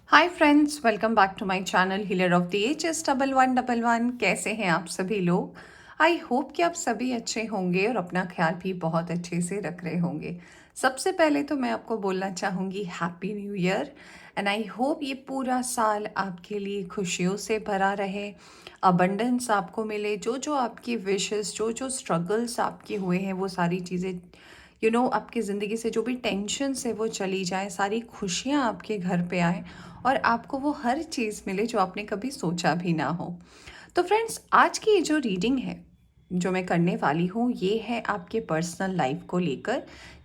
Hi friends, welcome back to my channel healer of the HS1111। कैसे हैं आप सभी लोग? आई होप कि आप सभी अच्छे होंगे और अपना ख्याल भी बहुत अच्छे से रख रहे होंगे। सबसे पहले तो मैं आपको बोलना चाहूँगी happy new year and I hope ये पूरा साल आपके लिए खुशियों से भरा रहे, अबंडेंस आपको मिले, जो जो आपकी विशेस, जो जो स्ट्रगल्स आपके हुए हैं वो सारी चीज़ें आपकी ज़िंदगी से जो भी टेंशन है वो चली जाए, सारी खुशियाँ आपके घर पे आए और आपको वो हर चीज़ मिले जो आपने कभी सोचा भी ना हो। तो फ्रेंड्स, आज की ये जो रीडिंग है जो मैं करने वाली हूँ ये है आपके पर्सनल लाइफ को लेकर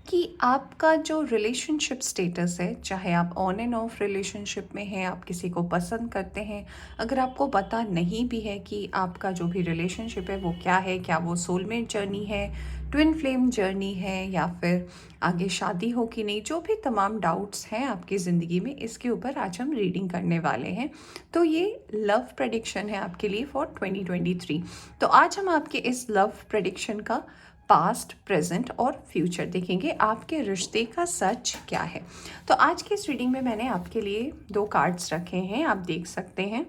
कि आपका जो रिलेशनशिप स्टेटस है, चाहे आप ऑन एंड ऑफ रिलेशनशिप में हैं, आप किसी को पसंद करते हैं, अगर आपको पता नहीं भी है कि आपका जो भी रिलेशनशिप है वो क्या है, क्या वो सोलमेट जर्नी है, ट्विन फ्लेम जर्नी है या फिर आगे शादी हो कि नहीं, जो भी तमाम डाउट्स हैं आपकी ज़िंदगी में, इसके ऊपर आज हम रीडिंग करने वाले हैं। तो ये लव प्रेडिक्शन है आपके लिए फॉर 2023। तो आज हम आपके इस लव प्रेडिक्शन का पास्ट, प्रेजेंट और फ्यूचर देखेंगे, आपके रिश्ते का सच क्या है। तो आज की इस रीडिंग में मैंने आपके लिए 2 कार्ड्स रखे हैं, आप देख सकते हैं।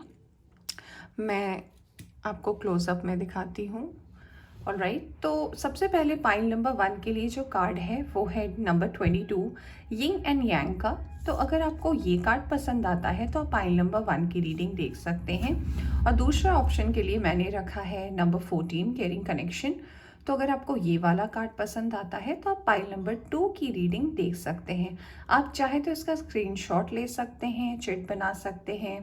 मैं आपको क्लोजअप में दिखाती हूँ। ऑलराइट, तो सबसे पहले पाइल नंबर 1 के लिए जो कार्ड है वो है नंबर 22, यिंग एंड यांग का। तो अगर आपको ये कार्ड पसंद आता है तो आप पाइल नंबर 1 की रीडिंग देख सकते हैं। और दूसरा ऑप्शन के लिए मैंने रखा है नंबर 14, केयरिंग कनेक्शन। तो अगर आपको ये वाला कार्ड पसंद आता है तो आप पाइल नंबर 2 की रीडिंग देख सकते हैं। आप चाहे तो इसका स्क्रीनशॉट ले सकते हैं, चिट बना सकते हैं,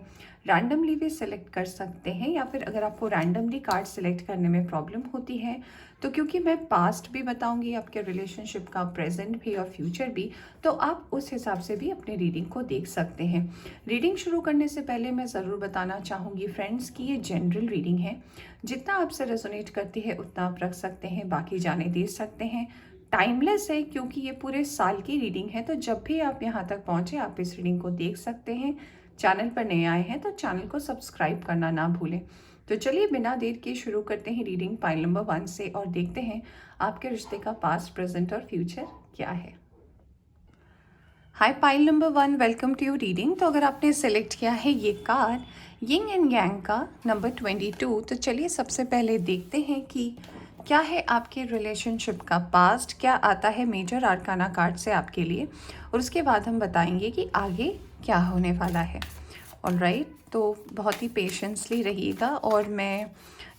रैंडमली भी सिलेक्ट कर सकते हैं, या फिर अगर आपको रैंडमली कार्ड सिलेक्ट करने में प्रॉब्लम होती है तो क्योंकि मैं पास्ट भी बताऊंगी आपके रिलेशनशिप का, प्रेजेंट भी और फ्यूचर भी, तो आप उस हिसाब से भी अपने रीडिंग को देख सकते हैं। रीडिंग शुरू करने से पहले मैं ज़रूर बताना चाहूँगी फ्रेंड्स कि ये जनरल रीडिंग है, जितना आपसे रेजोनेट करती है उतना आप रख सकते हैं, बाकी जाने दे सकते हैं। टाइमलेस है क्योंकि ये पूरे साल की रीडिंग है, तो जब भी आप यहाँ तक पहुँचे आप इस रीडिंग को देख सकते हैं। चैनल पर नए आए हैं तो चैनल को सब्सक्राइब करना ना भूलें। तो चलिए बिना देर के शुरू करते हैं रीडिंग पाइल नंबर 1 से और देखते हैं आपके रिश्ते का पास्ट, प्रेजेंट और फ्यूचर क्या है। Hi pile number 1, welcome to your reading. तो अगर आपने सेलेक्ट किया है ये कार्ड यिंग एंड यांग का नंबर 22, तो चलिए सबसे पहले देखते हैं कि क्या है आपके रिलेशनशिप का पास्ट, क्या आता है मेजर आर्काना कार्ड से आपके लिए, और उसके बाद हम बताएंगे कि आगे क्या होने वाला है। ऑलराइट, तो बहुत ही पेशेंसली रहिएगा और मैं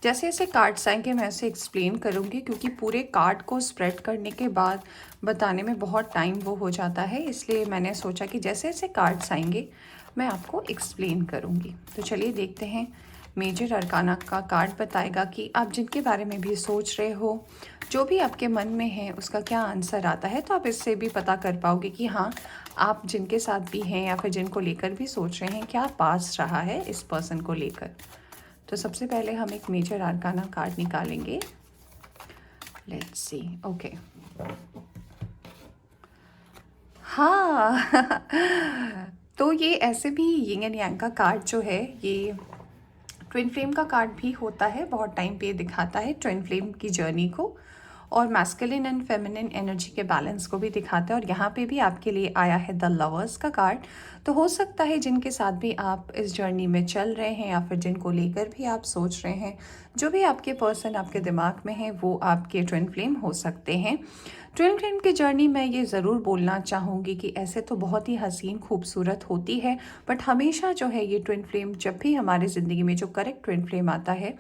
जैसे जैसे कार्ड्स आएंगे मैं उसे एक्सप्लेन करूँगी, क्योंकि पूरे कार्ड को स्प्रेड करने के बाद बताने में बहुत टाइम वो हो जाता है, इसलिए मैंने सोचा कि जैसे जैसे कार्ड्स आएंगे मैं आपको एक्सप्लेन करूँगी। तो चलिए देखते हैं। मेजर अरकाना का कार्ड बताएगा कि आप जिनके बारे में भी सोच रहे हो, जो भी आपके मन में है उसका क्या आंसर आता है, तो आप इससे भी पता कर पाओगे कि हाँ, आप जिनके साथ भी हैं या फिर जिनको लेकर भी सोच रहे हैं, क्या पास रहा है इस पर्सन को लेकर। तो सबसे पहले हम एक मेजर आर्काना कार्ड निकालेंगे। Let's see. ओके, हाँ तो ये ऐसे भी यिंग एंड यांग का कार्ड जो है ये ट्विन फ्लेम का कार्ड भी होता है, बहुत टाइम पे दिखाता है ट्विन फ्लेम की जर्नी को और मैस्कुलिन एंड फेमिनिन एनर्जी के बैलेंस को भी दिखाता है। और यहाँ पे भी आपके लिए आया है द लवर्स का कार्ड। तो हो सकता है जिनके साथ भी आप इस जर्नी में चल रहे हैं या फिर जिनको लेकर भी आप सोच रहे हैं, जो भी आपके पर्सन आपके दिमाग में है वो आपके ट्विन फ्लेम हो सकते हैं। ट्विन फ्लेम की जर्नी मैं ये ज़रूर बोलना चाहूँगी कि ऐसे तो बहुत ही हसीन खूबसूरत होती है, बट हमेशा जो है ये ट्विन फ्लेम, जब भी हमारी ज़िंदगी में जो करेक्ट ट्विन फ्लेम आता है,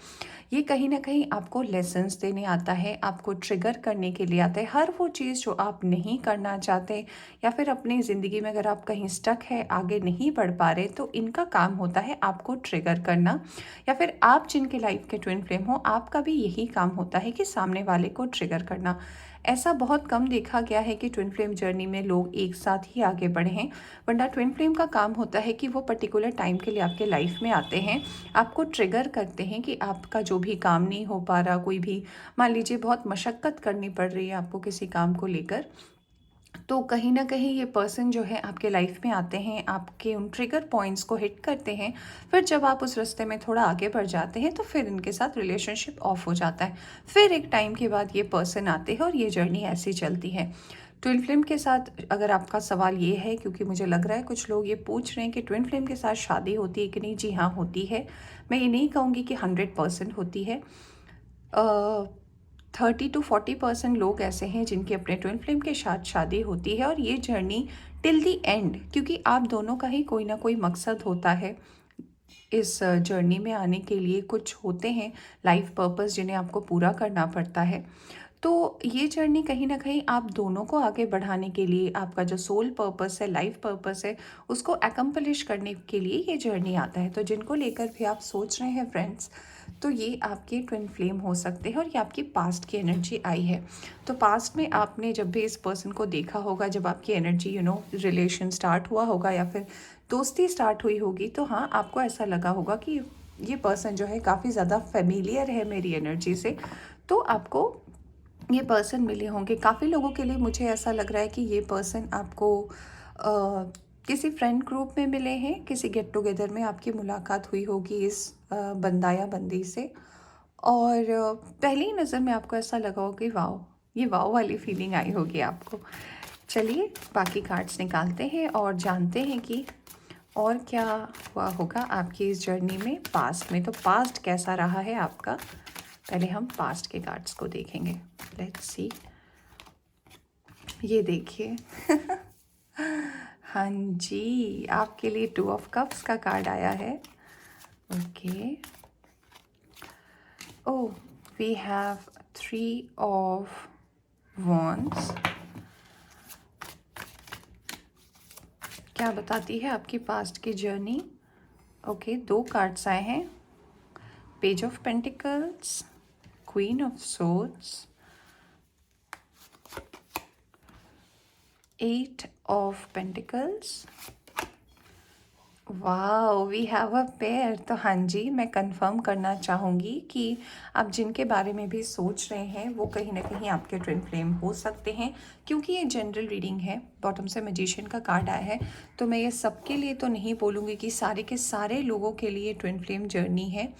ये कहीं ना कहीं आपको लेसन्स देने आता है, आपको ट्रिगर करने के लिए आता है। हर वो चीज़ जो आप नहीं करना चाहते या फिर अपनी ज़िंदगी में अगर आप कहीं स्टक है, आगे नहीं बढ़ पा रहे, तो इनका काम होता है आपको ट्रिगर करना, या फिर आप जिनके लाइफ के ट्विन फ्लेम हो आपका भी यही काम होता है कि सामने वाले को ट्रिगर करना। ऐसा बहुत कम देखा गया है कि ट्विन फ्लेम जर्नी में लोग एक साथ ही आगे बढ़े हैं, वरना ट्विन फ्लेम का काम होता है कि वो पर्टिकुलर टाइम के लिए आपके लाइफ में आते हैं, आपको ट्रिगर करते हैं कि आपका जो भी काम नहीं हो पा रहा, कोई भी मान लीजिए बहुत मशक्क़त करनी पड़ रही है आपको किसी काम को लेकर, तो कहीं ना कहीं ये पर्सन जो है आपके लाइफ में आते हैं, आपके उन ट्रिगर पॉइंट्स को हिट करते हैं। फिर जब आप उस रास्ते में थोड़ा आगे बढ़ जाते हैं तो फिर इनके साथ रिलेशनशिप ऑफ हो जाता है। फिर एक टाइम के बाद ये पर्सन आते हैं और ये जर्नी ऐसी चलती है। ट्विन फ्लेम के साथ अगर आपका सवाल ये है, क्योंकि मुझे लग रहा है कुछ लोग ये पूछ रहे हैं कि ट्विन फ्लेम के साथ शादी होती है कि नहीं, जी हाँ होती है। मैं ये नहीं कहूँगी कि 100% होती है। 30 to 40% लोग ऐसे हैं जिनकी अपने ट्विन फ्लेम के साथ शादी होती है, और ये जर्नी टिल दी एंड, क्योंकि आप दोनों का ही कोई ना कोई मकसद होता है इस जर्नी में आने के लिए। कुछ होते हैं लाइफ पर्पस जिन्हें आपको पूरा करना पड़ता है। तो ये जर्नी कहीं ना कहीं आप दोनों को आगे बढ़ाने के लिए, आपका जो सोल पर्पस है, लाइफ पर्पस है, उसको एकम्प्लिश करने के लिए ये जर्नी आता है। तो जिनको लेकर भी आप सोच रहे हैं फ्रेंड्स, तो ये आपके ट्विन फ्लेम हो सकते हैं, और ये आपकी पास्ट की एनर्जी आई है। तो पास्ट में आपने जब भी इस पर्सन को देखा होगा, जब आपकी एनर्जी रिलेशन स्टार्ट हुआ होगा या फिर दोस्ती स्टार्ट हुई होगी, तो हाँ आपको ऐसा लगा होगा कि ये पर्सन जो है काफ़ी ज़्यादा फेमिलियर है मेरी एनर्जी से। तो आपको ये पर्सन मिले होंगे। काफ़ी लोगों के लिए मुझे ऐसा लग रहा है कि ये पर्सन आपको किसी फ्रेंड ग्रुप में मिले हैं, किसी गेट टुगेदर में आपकी मुलाकात हुई होगी इस बंदा या बंदी से, और पहली ही नज़र में आपको ऐसा लगा होगा कि वाओ, ये वाओ वाली फीलिंग आई होगी आपको। चलिए बाकी कार्ड्स निकालते हैं और जानते हैं कि और क्या हुआ होगा आपकी इस जर्नी में, पास्ट में। तो पास्ट कैसा रहा है आपका, पहले हम पास्ट के कार्ड्स को देखेंगे। लेट्स सी, ये देखिए हाँ जी, आपके लिए 2 ऑफ कप्स का कार्ड आया है। Okay, oh, we have 3 of wands. क्या बताती है आपकी पास्ट की जर्नी? ओके, 2 कार्ड्स आए हैं, page of pentacles, queen of swords, 8 of pentacles. Wow, we have a pair. तो हाँ जी, मैं कंफर्म करना चाहूँगी कि आप जिनके बारे में भी सोच रहे हैं वो कहीं ना कहीं आपके ट्विन फ्लेम हो सकते हैं, क्योंकि ये जनरल रीडिंग है। बॉटम से मैजिशियन का कार्ड आया है, तो मैं ये सबके लिए तो नहीं बोलूँगी कि सारे के सारे लोगों के लिए ट्विन फ्लेम जर्नी है।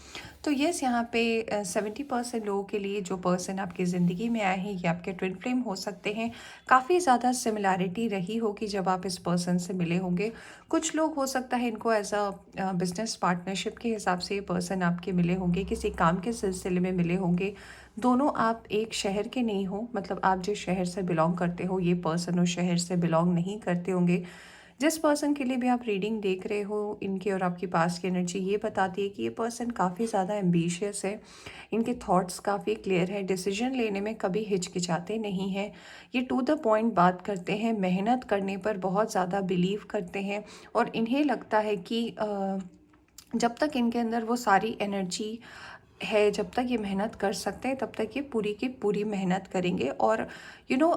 तो यस, यहाँ पे 70% लोगों के लिए जो पर्सन आपकी ज़िंदगी में आए हैं ये आपके ट्विन फ्लेम हो सकते हैं। काफ़ी ज़्यादा सिमिलैरिटी रही होगी जब आप इस पर्सन से मिले होंगे। कुछ लोग हो सकता है इनको एज अ बिजनेस पार्टनरशिप के हिसाब से ये पर्सन आपके मिले होंगे, किसी काम के सिलसिले में मिले होंगे। दोनों आप एक शहर के नहीं हो, मतलब आप जिस शहर से बिलोंग करते हो ये पर्सन उस शहर से बिलोंग नहीं करते होंगे। जिस पर्सन के लिए भी आप रीडिंग देख रहे हो, इनकी और आपकी पास्ट की एनर्जी ये बताती है कि ये पर्सन काफ़ी ज़्यादा एम्बिशियस है, इनके थॉट्स काफ़ी क्लियर है, डिसीजन लेने में कभी हिचकिचाते नहीं हैं, ये टू द पॉइंट बात करते हैं, मेहनत करने पर बहुत ज़्यादा बिलीव करते हैं, और इन्हें लगता है कि जब तक इनके अंदर वो सारी एनर्जी है, जब तक ये मेहनत कर सकते हैं तब तक ये पूरी की पूरी मेहनत करेंगे। और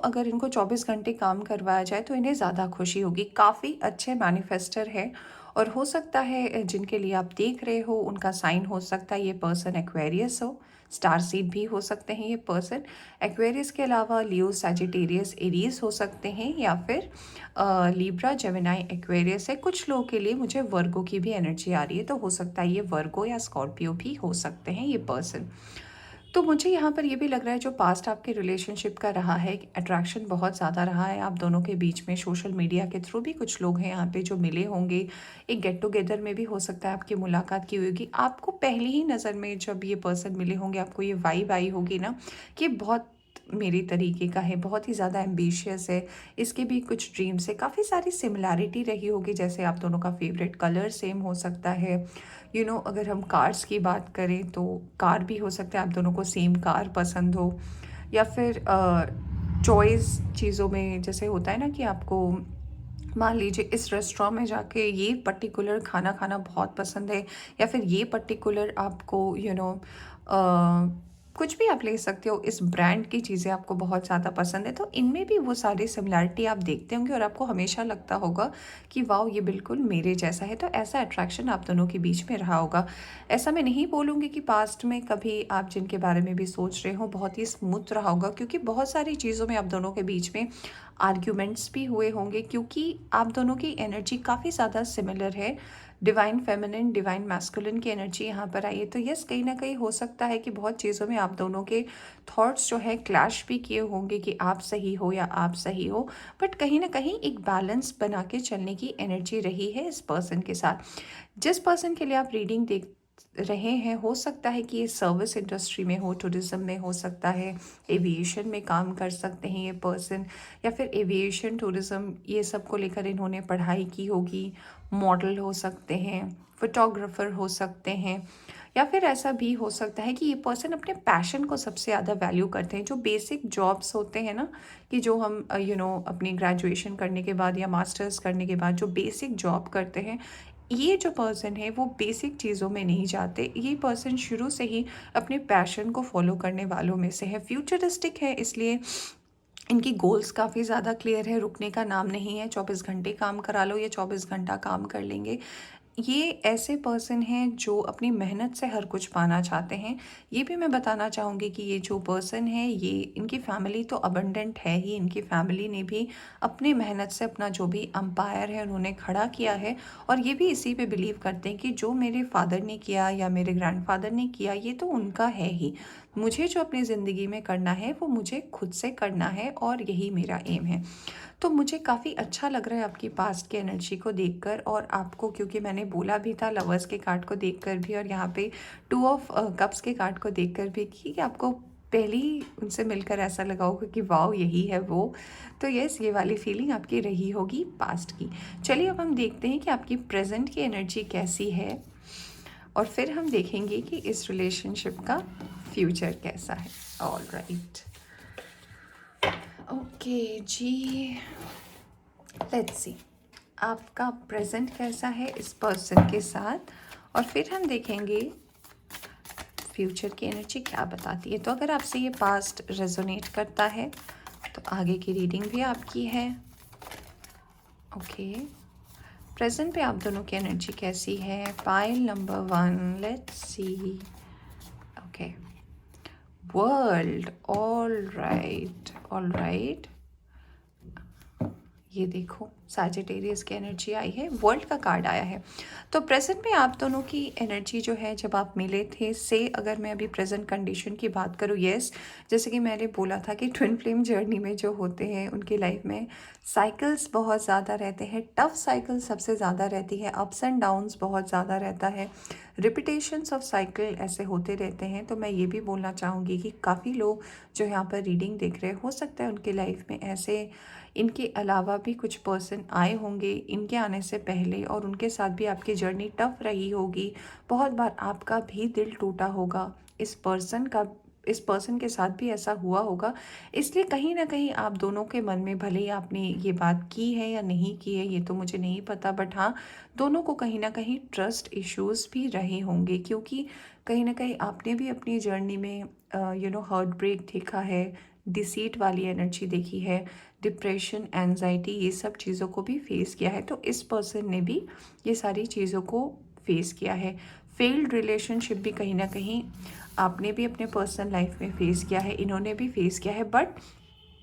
अगर इनको 24 घंटे काम करवाया जाए तो इन्हें ज़्यादा खुशी होगी। काफ़ी अच्छे मैनिफेस्टर है, और हो सकता है जिनके लिए आप देख रहे हो उनका साइन हो सकता है ये पर्सन एक्वेरियस हो, स्टार सीड भी हो सकते हैं ये पर्सन। एक्वेरियस के अलावा लियो, सैजिटेरियस, एरीज हो सकते हैं, या फिर लिब्रा, जेमिनाई, एक्वेरियस है। कुछ लोगों के लिए मुझे वर्गो की भी एनर्जी आ रही है, तो हो सकता है ये वर्गो या स्कॉर्पियो भी हो सकते हैं ये पर्सन। तो मुझे यहाँ पर ये भी लग रहा है जो पास्ट आपके रिलेशनशिप का रहा है, अट्रैक्शन बहुत ज़्यादा रहा है आप दोनों के बीच में। सोशल मीडिया के थ्रू भी कुछ लोग हैं यहाँ पे जो मिले होंगे, एक गेट टुगेदर में भी हो सकता है आपकी मुलाकात की होगी। आपको पहली ही नज़र में जब ये पर्सन मिले होंगे आपको ये वाइब आई होगी ना कि ये मेरे तरीके का है, बहुत ही ज़्यादा एम्बिशियस है, इसके भी कुछ ड्रीम्स है। काफ़ी सारी सिमिलैरिटी रही होगी, जैसे आप दोनों का फेवरेट कलर सेम हो सकता है। अगर हम कार्स की बात करें तो कार भी हो सकता है आप दोनों को सेम कार पसंद हो, या फिर चॉइस चीज़ों में जैसे होता है ना कि आपको मान लीजिए इस रेस्टोरेंट में जाके ये पर्टिकुलर खाना खाना बहुत पसंद है, या फिर ये पर्टिकुलर आपको कुछ भी आप ले सकते हो, इस ब्रांड की चीज़ें आपको बहुत ज़्यादा पसंद है। तो इनमें भी वो सारी सिमिलैरिटी आप देखते होंगे और आपको हमेशा लगता होगा कि वाओ, ये बिल्कुल मेरे जैसा है। तो ऐसा अट्रैक्शन आप दोनों के बीच में रहा होगा। ऐसा मैं नहीं बोलूँगी कि पास्ट में कभी आप जिनके बारे में भी सोच रहे हो बहुत ही स्मूथ रहा होगा, क्योंकि बहुत सारी चीज़ों में आप दोनों के बीच में आर्ग्यूमेंट्स भी हुए होंगे, क्योंकि आप दोनों की एनर्जी काफ़ी ज़्यादा सिमिलर है। डिवाइन फेमिनिन, डिवाइन मैस्कुलिन की एनर्जी यहाँ पर आई है। तो यस, कहीं ना कहीं हो सकता है कि बहुत चीज़ों में आप दोनों के थॉट्स जो है क्लैश भी किए होंगे कि आप सही हो या आप सही हो, बट कहीं ना कहीं एक बैलेंस बना के चलने की एनर्जी रही है इस पर्सन के साथ। जिस पर्सन के लिए आप रीडिंग देख रहे हैं, हो सकता है कि ये सर्विस इंडस्ट्री में हो, टूरिज्म में हो सकता है, एविएशन में काम कर सकते हैं ये पर्सन, या फिर एविएशन टूरिज्म ये सब को लेकर इन्होंने पढ़ाई की होगी। मॉडल हो सकते हैं, फोटोग्राफर हो सकते हैं, या फिर ऐसा भी हो सकता है कि ये पर्सन अपने पैशन को सबसे ज़्यादा वैल्यू करते हैं। जो बेसिक जॉब्स होते हैं ना, कि जो हम अपनी ग्रेजुएशन करने के बाद या मास्टर्स करने के बाद जो बेसिक जॉब करते हैं, ये जो पर्सन है वो बेसिक चीज़ों में नहीं जाते। ये पर्सन शुरू से ही अपने पैशन को फॉलो करने वालों में से है। फ्यूचरिस्टिक है, इसलिए इनकी गोल्स काफ़ी ज़्यादा क्लियर है। रुकने का नाम नहीं है, 24 घंटे काम करा लो या 24 घंटा काम कर लेंगे। ये ऐसे पर्सन हैं जो अपनी मेहनत से हर कुछ पाना चाहते हैं। ये भी मैं बताना चाहूँगी कि ये जो पर्सन है, ये इनकी फैमिली तो अबंडेंट है ही। इनकी फैमिली ने भी अपनी मेहनत से अपना जो भी एम्पायर है उन्होंने खड़ा किया है, और ये भी इसी पे बिलीव करते हैं कि जो मेरे फादर ने किया या मेरे ग्रैंडफादर ने किया, ये तो उनका है ही। मुझे जो अपनी ज़िंदगी में करना है वो मुझे खुद से करना है, और यही मेरा एम है। तो मुझे काफ़ी अच्छा लग रहा है आपकी पास्ट की एनर्जी को देखकर, और आपको, क्योंकि मैंने बोला भी था लवर्स के कार्ड को देखकर भी, और यहाँ पे 2 ऑफ कप्स के कार्ड को देखकर भी, कि आपको पहली उनसे मिलकर ऐसा लगा होगा कि वाओ यही है वो। तो यस, ये वाली फीलिंग आपकी रही होगी पास्ट की। चलिए अब हम देखते हैं कि आपकी प्रेजेंट की एनर्जी कैसी है, और फिर हम देखेंगे कि इस रिलेशनशिप का फ्यूचर कैसा है। ऑल राइट, ओके जी, लेट्स सी आपका प्रेजेंट कैसा है इस पर्सन के साथ, और फिर हम देखेंगे फ्यूचर की एनर्जी क्या बताती है। तो अगर आपसे ये पास्ट रेजोनेट करता है तो आगे की रीडिंग भी आपकी है। ओके, प्रेजेंट पे आप दोनों की एनर्जी कैसी है। Pile number 1, let's see. Okay, world, all right all right. ये देखो, सैजिटेरियस की एनर्जी आई है, वर्ल्ड का कार्ड आया है। तो प्रेजेंट में आप दोनों की एनर्जी जो है, जब आप मिले थे से, अगर मैं अभी प्रेजेंट कंडीशन की बात करूँ, यस, जैसे कि मैंने बोला था कि ट्विन फ्लेम जर्नी में जो होते हैं उनकी लाइफ में साइकिल्स बहुत ज़्यादा रहते हैं। टफ साइकिल सबसे ज़्यादा रहती है, अप्स एंड डाउन्स बहुत ज़्यादा रहता है, रिपीटेशंस ऑफ साइकिल ऐसे होते रहते हैं। तो मैं ये भी बोलना चाहूँगी कि काफ़ी लोग जो यहाँ पर रीडिंग देख रहे हैं, हो सकता है उनके लाइफ में ऐसे इनके अलावा भी कुछ पर्सन आए होंगे इनके आने से पहले, और उनके साथ भी आपकी जर्नी टफ रही होगी। बहुत बार आपका भी दिल टूटा होगा, इस पर्सन के साथ भी ऐसा हुआ होगा। इसलिए कहीं ना कहीं आप दोनों के मन में, भले ही आपने ये बात की है या नहीं की है ये तो मुझे नहीं पता, बट हाँ, दोनों को कहीं ना कहीं ट्रस्ट इश्यूज भी रहे होंगे, क्योंकि कहीं ना कहीं आपने भी अपनी जर्नी में हार्ट ब्रेक देखा है, डिसीट वाली एनर्जी देखी है, डिप्रेशन, एंजाइटी, ये सब चीज़ों को भी फेस किया है। तो इस पर्सन ने भी ये सारी चीज़ों को फेस किया है। फेल्ड रिलेशनशिप भी कहीं ना कहीं आपने भी अपने पर्सनल लाइफ में फेस किया है, इन्होंने भी फेस किया है। बट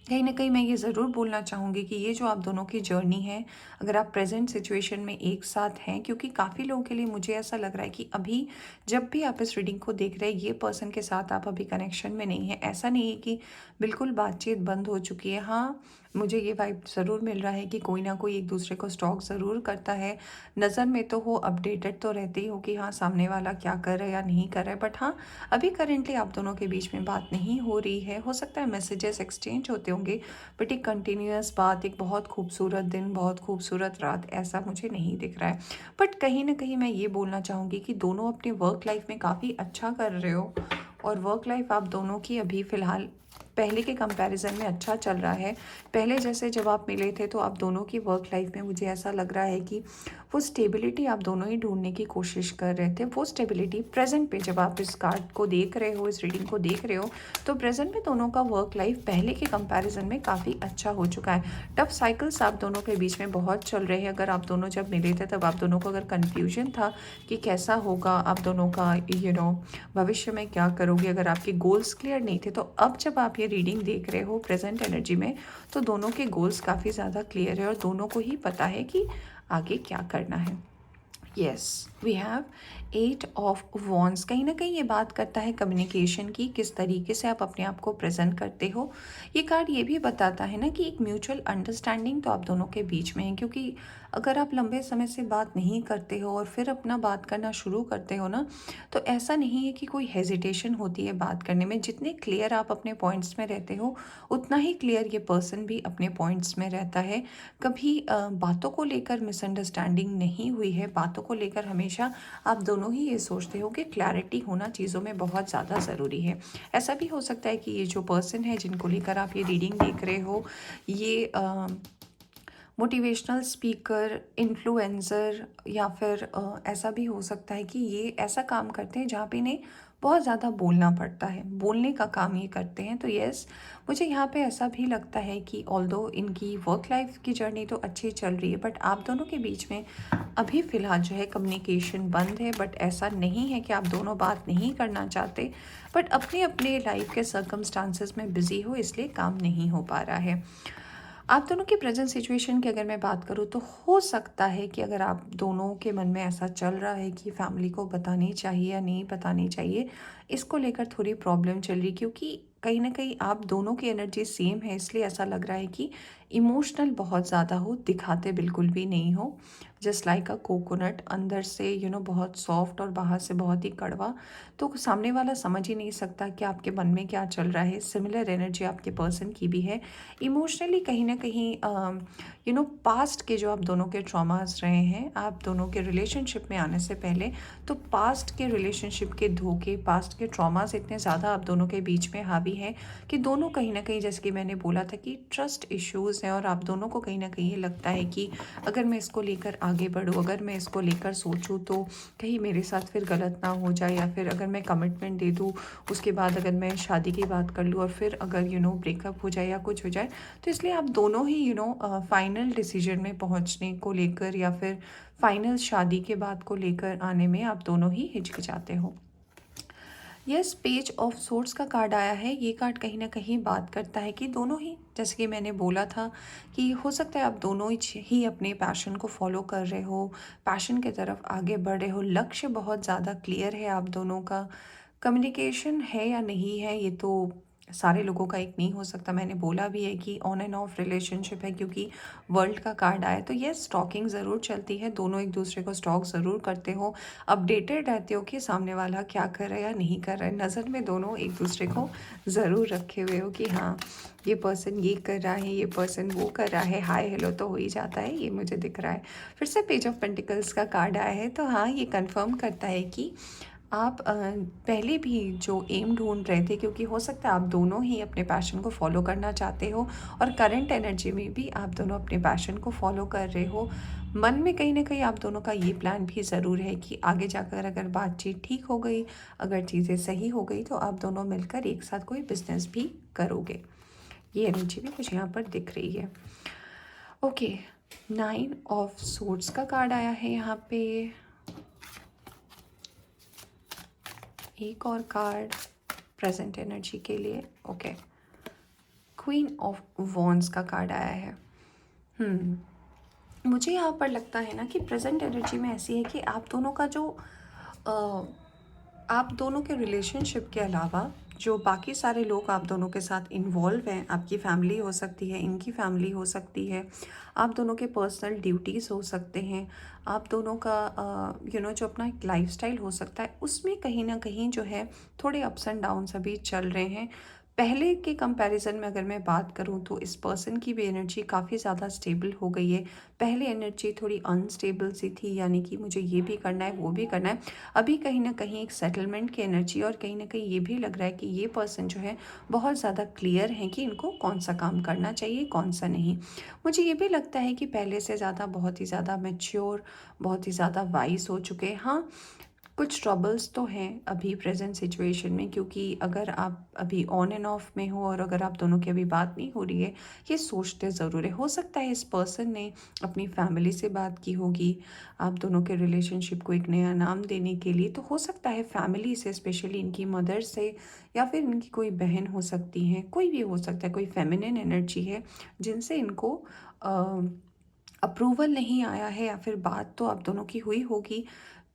कहीं ना कहीं मैं ये ज़रूर बोलना चाहूँगी कि ये जो आप दोनों की जर्नी है, अगर आप प्रेजेंट सिचुएशन में एक साथ हैं, क्योंकि काफ़ी लोगों के लिए मुझे ऐसा लग रहा है कि अभी जब भी आप इस रीडिंग को देख रहे हैं, ये पर्सन के साथ आप अभी कनेक्शन में नहीं है। ऐसा नहीं है कि बिल्कुल बातचीत बंद हो चुकी है। हाँ, मुझे ये वाइब ज़रूर मिल रहा है कि कोई ना कोई एक दूसरे को स्टॉक ज़रूर करता है, नज़र में तो हो, अपडेटेड तो रहते ही हो कि हाँ सामने वाला क्या कर रहा है या नहीं कर रहा है। बट हाँ, अभी करेंटली आप दोनों के बीच में बात नहीं हो रही है। हो सकता है मैसेजेस एक्सचेंज होते होंगे, बट एक कंटिन्यूअस बात, एक बहुत खूबसूरत दिन, बहुत खूबसूरत रात, ऐसा मुझे नहीं दिख रहा है। बट कहीं ना कहीं मैं ये बोलना चाहूँगी कि दोनों अपने वर्क लाइफ में काफ़ी अच्छा कर रहे हो, और वर्क लाइफ आप दोनों की अभी फ़िलहाल पहले के कंपैरिजन में अच्छा चल रहा है। पहले जैसे जब आप मिले थे तो आप दोनों की वर्क लाइफ में मुझे ऐसा लग रहा है कि वो स्टेबिलिटी आप दोनों ही ढूंढने की कोशिश कर रहे थे। वो स्टेबिलिटी प्रेजेंट पे जब आप इस कार्ड को देख रहे हो, इस रीडिंग को देख रहे हो, तो प्रेजेंट में दोनों का वर्क लाइफ पहले के कंपैरिजन में काफ़ी अच्छा हो चुका है। टफ साइकिल्स आप दोनों के बीच में बहुत चल रहे हैं। अगर आप दोनों जब मिले थे तब आप दोनों को अगर कन्फ्यूजन था कि कैसा होगा आप दोनों का भविष्य में क्या करोगे, अगर आपके गोल्स क्लियर नहीं थे, तो अब जब आप ये रीडिंग देख रहे हो प्रेजेंट एनर्जी में, तो दोनों के गोल्स काफ़ी ज़्यादा क्लियर है और दोनों को ही पता है कि आगे क्या करना है। Yes, we have 8 of wands. कहीं ना कहीं ये बात करता है कम्युनिकेशन की, किस तरीके से आप अपने आप को प्रेजेंट करते हो। ये कार्ड ये भी बताता है ना कि एक म्यूचुअल अंडरस्टैंडिंग तो आप दोनों के बीच में है, क्योंकि अगर आप लंबे समय से बात नहीं करते हो और फिर अपना बात करना शुरू करते हो ना, तो ऐसा नहीं है कि कोई हेजिटेशन होती है बात करने में। जितने क्लियर आप अपने पॉइंट्स में रहते हो, उतना ही क्लियर ये पर्सन भी अपने पॉइंट्स में रहता है। कभी बातों को लेकर मिसअंडरस्टैंडिंग नहीं हुई है। बातों को लेकर हमेशा आप दोनों ही ये सोचते हो कि क्लैरिटी होना चीज़ों में बहुत ज़्यादा ज़रूरी है। ऐसा भी हो सकता है कि ये जो पर्सन है जिनको लेकर आप ये रीडिंग देख रहे हो, ये मोटिवेशनल स्पीकर, इन्फ्लुएंसर, या फिर ऐसा भी हो सकता है कि ये ऐसा काम करते हैं जहाँ पे इन्हें बहुत ज़्यादा बोलना पड़ता है, बोलने का काम ये करते हैं। तो यस, मुझे यहाँ पे ऐसा भी लगता है कि ऑल्दो इनकी वर्क लाइफ की जर्नी तो अच्छी चल रही है, बट आप दोनों के बीच में अभी फ़िलहाल जो है कम्युनिकेशन बंद है। बट ऐसा नहीं है कि आप दोनों बात नहीं करना चाहते, बट अपने अपने लाइफ के सर्कमस्टांसेस में बिज़ी हो, इसलिए काम नहीं हो पा रहा है। आप दोनों की प्रेजेंट सिचुएशन की अगर मैं बात करूँ, तो हो सकता है कि अगर आप दोनों के मन में ऐसा चल रहा है कि फैमिली को बतानी चाहिए या नहीं बतानी चाहिए, इसको लेकर थोड़ी प्रॉब्लम चल रही, क्योंकि कहीं ना कहीं आप दोनों की एनर्जी सेम है, इसलिए ऐसा लग रहा है कि इमोशनल बहुत ज़्यादा हो, दिखाते बिल्कुल भी नहीं हो। जस्ट लाइक अ कोकोनट, अंदर से बहुत सॉफ्ट और बाहर से बहुत ही कड़वा। तो सामने वाला समझ ही नहीं सकता कि आपके मन में क्या चल रहा है। सिमिलर एनर्जी आपके पर्सन की भी है। इमोशनली कहीं ना कहीं पास्ट के जो आप दोनों के ट्रॉमास रहे हैं, आप दोनों के रिलेशनशिप में आने से पहले, तो पास्ट के रिलेशनशिप के धोखे, पास्ट के ट्रॉमास इतने ज़्यादा आप दोनों के बीच में हावी हैं कि दोनों कहीं ना कहीं, जैसे कि मैंने बोला था कि ट्रस्ट इश्यूज़ हैं, और आप दोनों को कहीं ना कहीं ये लगता है कि अगर मैं इसको लेकर आगे बढ़ूँ, अगर मैं इसको लेकर सोचूँ, तो कहीं मेरे साथ फिर गलत ना हो जाए, या फिर अगर मैं कमिटमेंट दे दूँ, उसके बाद अगर मैं शादी की बात कर लूँ और फिर अगर ब्रेकअप हो जाए या कुछ हो जाए, तो इसलिए आप दोनों ही फाइनल डिसीजन में पहुंचने को लेकर, या फिर फाइनल शादी के बात को लेकर आने में आप दोनों ही हिचकिचाते हो। यस, पेज ऑफ सोर्ड्स का कार्ड आया है। ये कार्ड कहीं ना कहीं बात करता है कि दोनों ही, जैसे कि मैंने बोला था कि हो सकता है आप दोनों ही अपने पैशन को फॉलो कर रहे हो, पैशन की तरफ आगे बढ़ रहे हो, लक्ष्य बहुत ज़्यादा क्लियर है आप दोनों का। कम्युनिकेशन है या नहीं है, ये तो सारे लोगों का एक नहीं हो सकता। मैंने बोला भी है कि ऑन एंड ऑफ रिलेशनशिप है, क्योंकि वर्ल्ड का कार्ड आया। तो ये स्टॉकिंग ज़रूर चलती है, दोनों एक दूसरे को स्टॉक ज़रूर करते हो, अपडेटेड रहते हो कि सामने वाला क्या कर रहा है या नहीं कर रहा है। नज़र में दोनों एक दूसरे को ज़रूर रखे हुए हो कि हाँ, ये पर्सन ये कर रहा है, ये पर्सन वो कर रहा है, हाय हेलो तो हो ही जाता है, ये मुझे दिख रहा है। फिर से पेज ऑफ पेंटिकल्स का कार्ड आया है। तो हाँ, ये कंफर्म करता है कि आप पहले भी जो एम ढूंढ रहे थे, क्योंकि हो सकता है आप दोनों ही अपने पैशन को फॉलो करना चाहते हो, और करंट एनर्जी में भी आप दोनों अपने पैशन को फॉलो कर रहे हो। मन में कहीं ना कहीं आप दोनों का ये प्लान भी ज़रूर है कि आगे जाकर अगर बातचीत ठीक हो गई, अगर चीज़ें सही हो गई, तो आप दोनों मिलकर एक साथ कोई बिजनेस भी करोगे। ये एनर्जी भी मुझे यहाँ पर दिख रही है। ओके, 9 ऑफ सोर्ड्स का कार्ड आया है यहाँ पे। एक और कार्ड प्रेजेंट एनर्जी के लिए। ओके, क्वीन ऑफ वॉन्ड्स का कार्ड आया है। मुझे यहाँ पर लगता है ना कि प्रेजेंट एनर्जी में ऐसी है कि आप दोनों का जो आप दोनों के रिलेशनशिप के अलावा जो बाकी सारे लोग आप दोनों के साथ इन्वॉल्व हैं, आपकी फैमिली हो सकती है, इनकी फैमिली हो सकती है, आप दोनों के पर्सनल ड्यूटीज़ हो सकते हैं, आप दोनों का जो अपना एक लाइफस्टाइल हो सकता है, उसमें कहीं ना कहीं जो है थोड़े अप्स एंड डाउन्स अभी चल रहे हैं। पहले के कंपैरिजन में अगर मैं बात करूं तो इस पर्सन की भी एनर्जी काफ़ी ज़्यादा स्टेबल हो गई है। पहले एनर्जी थोड़ी अनस्टेबल सी थी, यानी कि मुझे ये भी करना है वो भी करना है। अभी कहीं ना कहीं एक सेटलमेंट की एनर्जी, और कहीं ना कहीं ये भी लग रहा है कि ये पर्सन जो है बहुत ज़्यादा क्लियर है कि इनको कौन सा काम करना चाहिए कौन सा नहीं। मुझे ये भी लगता है कि पहले से ज़्यादा बहुत ही ज़्यादा मैच्योर, बहुत ही ज़्यादा वाइज हो चुके हैं। हाँ, कुछ ट्रबल्स तो हैं अभी प्रेजेंट सिचुएशन में, क्योंकि अगर आप अभी ऑन एंड ऑफ में हो और अगर आप दोनों की अभी बात नहीं हो रही है, ये सोचते ज़रूर है। हो सकता है इस पर्सन ने अपनी फैमिली से बात की होगी आप दोनों के रिलेशनशिप को एक नया नाम देने के लिए। तो हो सकता है फैमिली से, स्पेशली इनकी मदर से, या फिर इनकी कोई बहन हो सकती है, कोई भी हो सकता है, कोई फेमिनिन एनर्जी है जिनसे इनको अप्रूवल नहीं आया है, या फिर बात तो आप दोनों की हुई होगी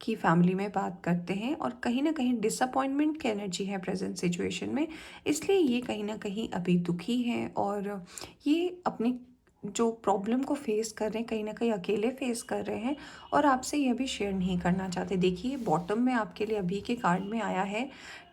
कि फैमिली में बात करते हैं, और कहीं ना कहीं डिसअपॉइंटमेंट की एनर्जी है प्रेजेंट सिचुएशन में। इसलिए ये कहीं ना कहीं अभी दुखी हैं, और ये अपनी जो प्रॉब्लम को फेस कर रहे हैं कहीं ना कहीं अकेले फेस कर रहे हैं, और आपसे ये भी शेयर नहीं करना चाहते। देखिए, बॉटम में आपके लिए अभी के कार्ड में आया है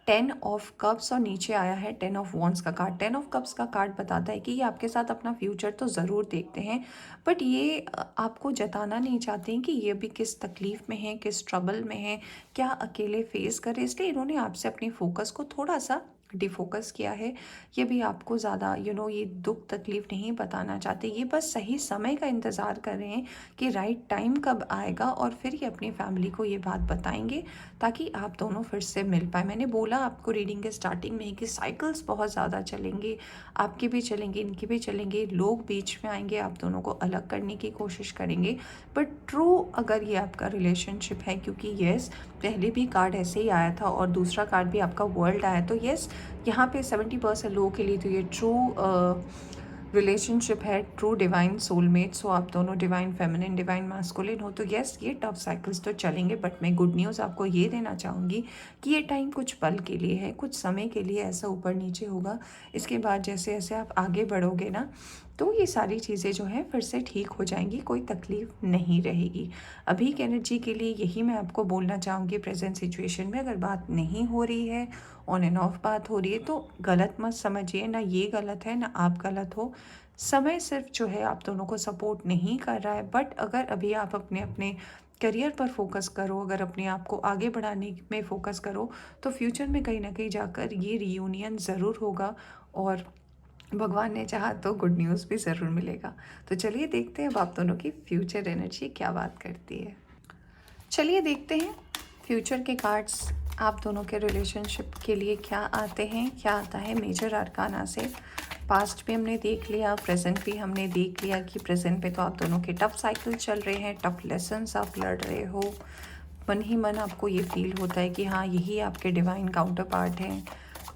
10 ऑफ कप्स, और नीचे आया है 10 ऑफ वॉन्ड्स का कार्ड। 10 ऑफ कप्स का कार्ड बताता है कि ये आपके साथ अपना फ्यूचर तो ज़रूर देखते हैं, बट ये आपको जताना नहीं चाहते हैं कि ये भी किस तकलीफ़ में है, किस ट्रबल में है, क्या अकेले फेस कर रहे हैं। इसलिए इन्होंने आपसे अपनी फोकस को थोड़ा सा डिफोकस किया है। ये भी आपको ज़्यादा ये दुख तकलीफ़ नहीं बताना चाहते। ये बस सही समय का इंतज़ार कर रहे हैं कि राइट टाइम कब आएगा, और फिर ये अपनी फैमिली को ये बात बताएंगे ताकि आप दोनों फिर से मिल पाए। मैंने बोला आपको रीडिंग के स्टार्टिंग में ही कि साइकिल्स बहुत ज़्यादा चलेंगे, आपके भी चलेंगे, इनके भी चलेंगे, लोग बीच में आएंगे, आप दोनों को अलग करने की कोशिश करेंगे। बट ट्रू अगर ये आपका रिलेशनशिप है, क्योंकि येस, पहले भी कार्ड ऐसे ही आया था और दूसरा कार्ड भी आपका वर्ल्ड आया, तो येस, यहाँ पे 70% लोगों के लिए तो ये ट्रू रिलेशनशिप है, ट्रू डिवाइन सोलमेट। सो आप दोनों डिवाइन फेमिनिन, डिवाइन मास्कुलिन हो, तो येस, ये टफ साइकिल्स तो चलेंगे। बट मैं गुड न्यूज़ आपको ये देना चाहूँगी कि ये टाइम कुछ पल के लिए है, कुछ समय के लिए ऐसा ऊपर नीचे होगा। इसके बाद जैसे जैसे आप आगे बढ़ोगे ना, तो ये सारी चीज़ें जो हैं फिर से ठीक हो जाएंगी, कोई तकलीफ़ नहीं रहेगी। अभी की एनर्जी के लिए यही मैं आपको बोलना चाहूँगी। प्रेजेंट सिचुएशन में अगर बात नहीं हो रही है, ऑन एंड ऑफ बात हो रही है, तो गलत मत समझिए। ना ये गलत है ना आप गलत हो, समय सिर्फ जो है आप दोनों को सपोर्ट नहीं कर रहा है। बट अगर अभी आप अपने अपने करियर पर फोकस करो, अगर अपने आप को आगे बढ़ाने में फोकस करो, तो फ्यूचर में कहीं ना कहीं जाकर ये रियूनियन ज़रूर होगा, और भगवान ने चाहा तो गुड न्यूज़ भी ज़रूर मिलेगा। तो चलिए देखते हैं अब आप दोनों की फ्यूचर एनर्जी क्या बात करती है। चलिए देखते हैं फ्यूचर के कार्ड्स आप दोनों के रिलेशनशिप के लिए क्या आते हैं, क्या आता है मेजर अरकाना से। पास्ट भी हमने देख लिया, प्रेजेंट भी हमने देख लिया कि प्रेजेंट पे तो आप दोनों के टफ साइकिल चल रहे हैं, टफ लेसन्स आप लड़ रहे हो। मन ही मन आपको ये फील होता है कि हाँ, यही आपके डिवाइन काउंटर पार्ट हैं।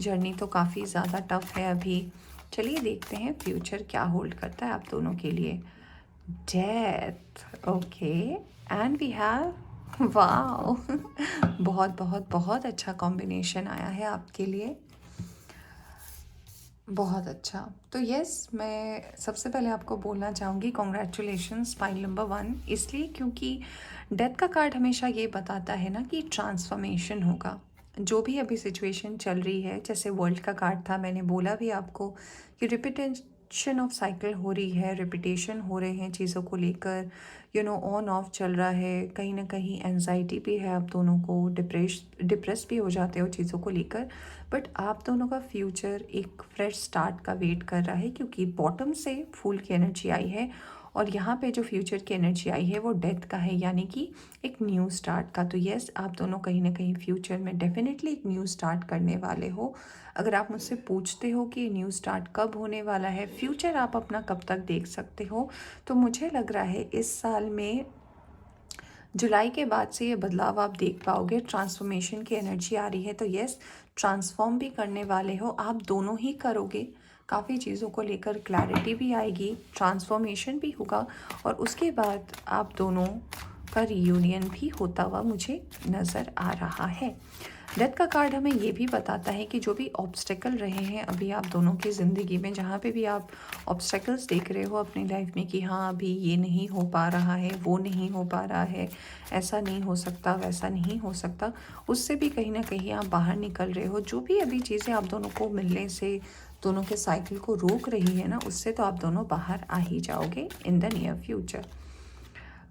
जर्नी तो काफ़ी ज़्यादा टफ है अभी। चलिए देखते हैं फ्यूचर क्या होल्ड करता है आप दोनों के लिए। Death, okay, and we have wow बहुत बहुत बहुत अच्छा कॉम्बिनेशन आया है आपके लिए, बहुत अच्छा। तो यस, मैं सबसे पहले आपको बोलना चाहूँगी कॉन्ग्रेचुलेशंस पाइल नंबर 1, इसलिए क्योंकि डेथ का कार्ड हमेशा ये बताता है ना कि ट्रांसफॉर्मेशन होगा। जो भी अभी सिचुएशन चल रही है, जैसे वर्ल्ड का कार्ड था, मैंने बोला भी आपको कि रिपीटेशन ऑफ साइकिल हो रही है, रिपीटेशन हो रहे हैं चीज़ों को लेकर, ऑन ऑफ चल रहा है। कहीं ना कहीं एनजाइटी भी है आप दोनों को, डिप्रेस भी हो जाते हो चीज़ों को लेकर। बट आप दोनों का फ्यूचर एक फ्रेश स्टार्ट का वेट कर रहा है, क्योंकि बॉटम से फूल की एनर्जी आई है, और यहाँ पे जो फ्यूचर की एनर्जी आई है वो डेथ का है, यानी कि एक न्यू स्टार्ट का। तो यस, आप दोनों कहीं ना कहीं फ्यूचर में डेफिनेटली एक न्यू स्टार्ट करने वाले हो। अगर आप मुझसे पूछते हो कि न्यू स्टार्ट कब होने वाला है, फ्यूचर आप अपना कब तक देख सकते हो, तो मुझे लग रहा है इस साल में जुलाई के बाद से ये बदलाव आप देख पाओगे। ट्रांसफॉर्मेशन की एनर्जी आ रही है, तो यस, ट्रांसफॉर्म भी करने वाले हो, आप दोनों ही करोगे। काफ़ी चीज़ों को लेकर क्लैरिटी भी आएगी, ट्रांसफॉर्मेशन भी होगा, और उसके बाद आप दोनों आपका रीयूनियन भी होता हुआ मुझे नज़र आ रहा है। डेथ का कार्ड हमें ये भी बताता है कि जो भी ऑब्स्टेकल रहे हैं अभी आप दोनों की ज़िंदगी में, जहाँ पे भी आप ऑब्स्टेकल्स देख रहे हो अपनी लाइफ में कि हाँ अभी ये नहीं हो पा रहा है, वो नहीं हो पा रहा है, ऐसा नहीं हो सकता, वैसा नहीं हो सकता, उससे भी कहीं ना कहीं आप बाहर निकल रहे हो। जो भी अभी चीज़ें आप दोनों को मिलने से दोनों के साइकिल को रोक रही है ना, उससे तो आप दोनों बाहर आ ही जाओगे in the near future.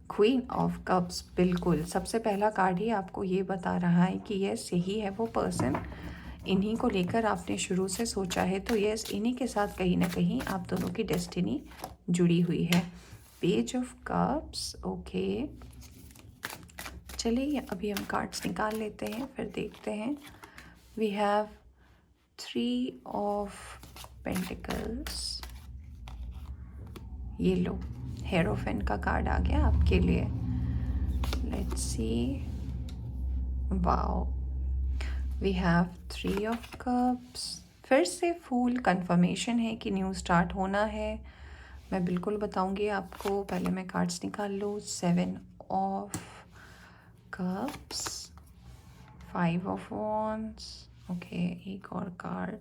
Queen of cups, बिल्कुल सबसे पहला कार्ड ही आपको ये बता रहा है कि यस यही है वो पर्सन, इन्हीं को लेकर आपने शुरू से सोचा है, तो यस इन्हीं के साथ कहीं ना कहीं आप दोनों की डेस्टिनी जुड़ी हुई है। पेज ऑफ कप्स, ओके चलिए अभी हम कार्ड्स निकाल लेते हैं फिर देखते हैं। वी हैव 3 ऑफ पेंटिकल्स, ये लो हेरोफेन का कार्ड आ गया आपके लिए। Let's see, wow we have 3 of cups, फिर से फुल कंफर्मेशन है कि न्यू स्टार्ट होना है। मैं बिल्कुल बताऊंगी आपको, पहले मैं कार्ड्स निकाल लूँ। 7 of cups, 5 of wands, okay एक और कार्ड,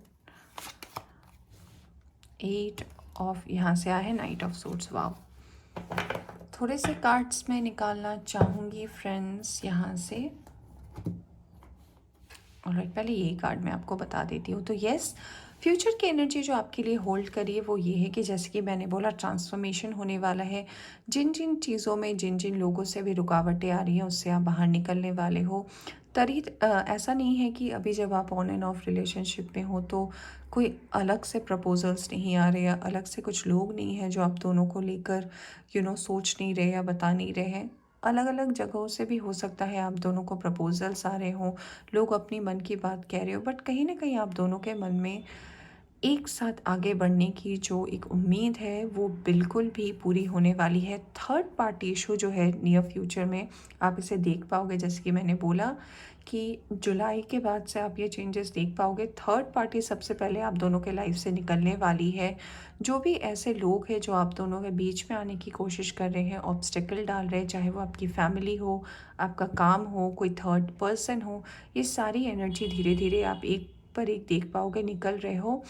8 ऑफ, यहाँ से आया है नाइट ऑफ सोर्ड्स। वाओ, थोड़े से कार्ड्स मैं निकालना चाहूँगी फ्रेंड्स यहाँ से। ऑलराइट, पहले यही कार्ड मैं आपको बता देती हूँ। तो यस, फ्यूचर की एनर्जी जो आपके लिए होल्ड करिए वो ये है कि जैसे कि मैंने बोला ट्रांसफॉर्मेशन होने वाला है। जिन जिन चीज़ों में, जिन जिन लोगों से भी रुकावटें आ रही हैं उससे आप बाहर निकलने वाले हो। तरी ऐसा नहीं है कि अभी जब आप ऑन एंड ऑफ रिलेशनशिप में हो तो कोई अलग से प्रपोजल्स नहीं आ रहे या अलग से कुछ लोग नहीं हैं जो आप दोनों को लेकर सोच नहीं रहे या बता नहीं रहे हैं। अलग अलग जगहों से भी हो सकता है आप दोनों को प्रपोजल्स आ रहे हों, लोग अपनी मन की बात कह रहे हो, बट कहीं ना कहीं आप दोनों के मन में एक साथ आगे बढ़ने की जो एक उम्मीद है वो बिल्कुल भी पूरी होने वाली है। थर्ड पार्टी इशू जो है नियर फ्यूचर में आप इसे देख पाओगे, जैसे कि मैंने बोला कि जुलाई के बाद से आप ये चेंजेस देख पाओगे। थर्ड पार्टी सबसे पहले आप दोनों के लाइफ से निकलने वाली है। जो भी ऐसे लोग हैं जो आप दोनों के बीच में आने की कोशिश कर रहे हैं, ऑब्स्टेकल डाल रहे हैं, चाहे वो आपकी फैमिली हो, आपका काम हो, कोई थर्ड पर्सन हो, ये सारी एनर्जी धीरे धीरे आप एक पर एक देख पाओगे निकल रहे हो।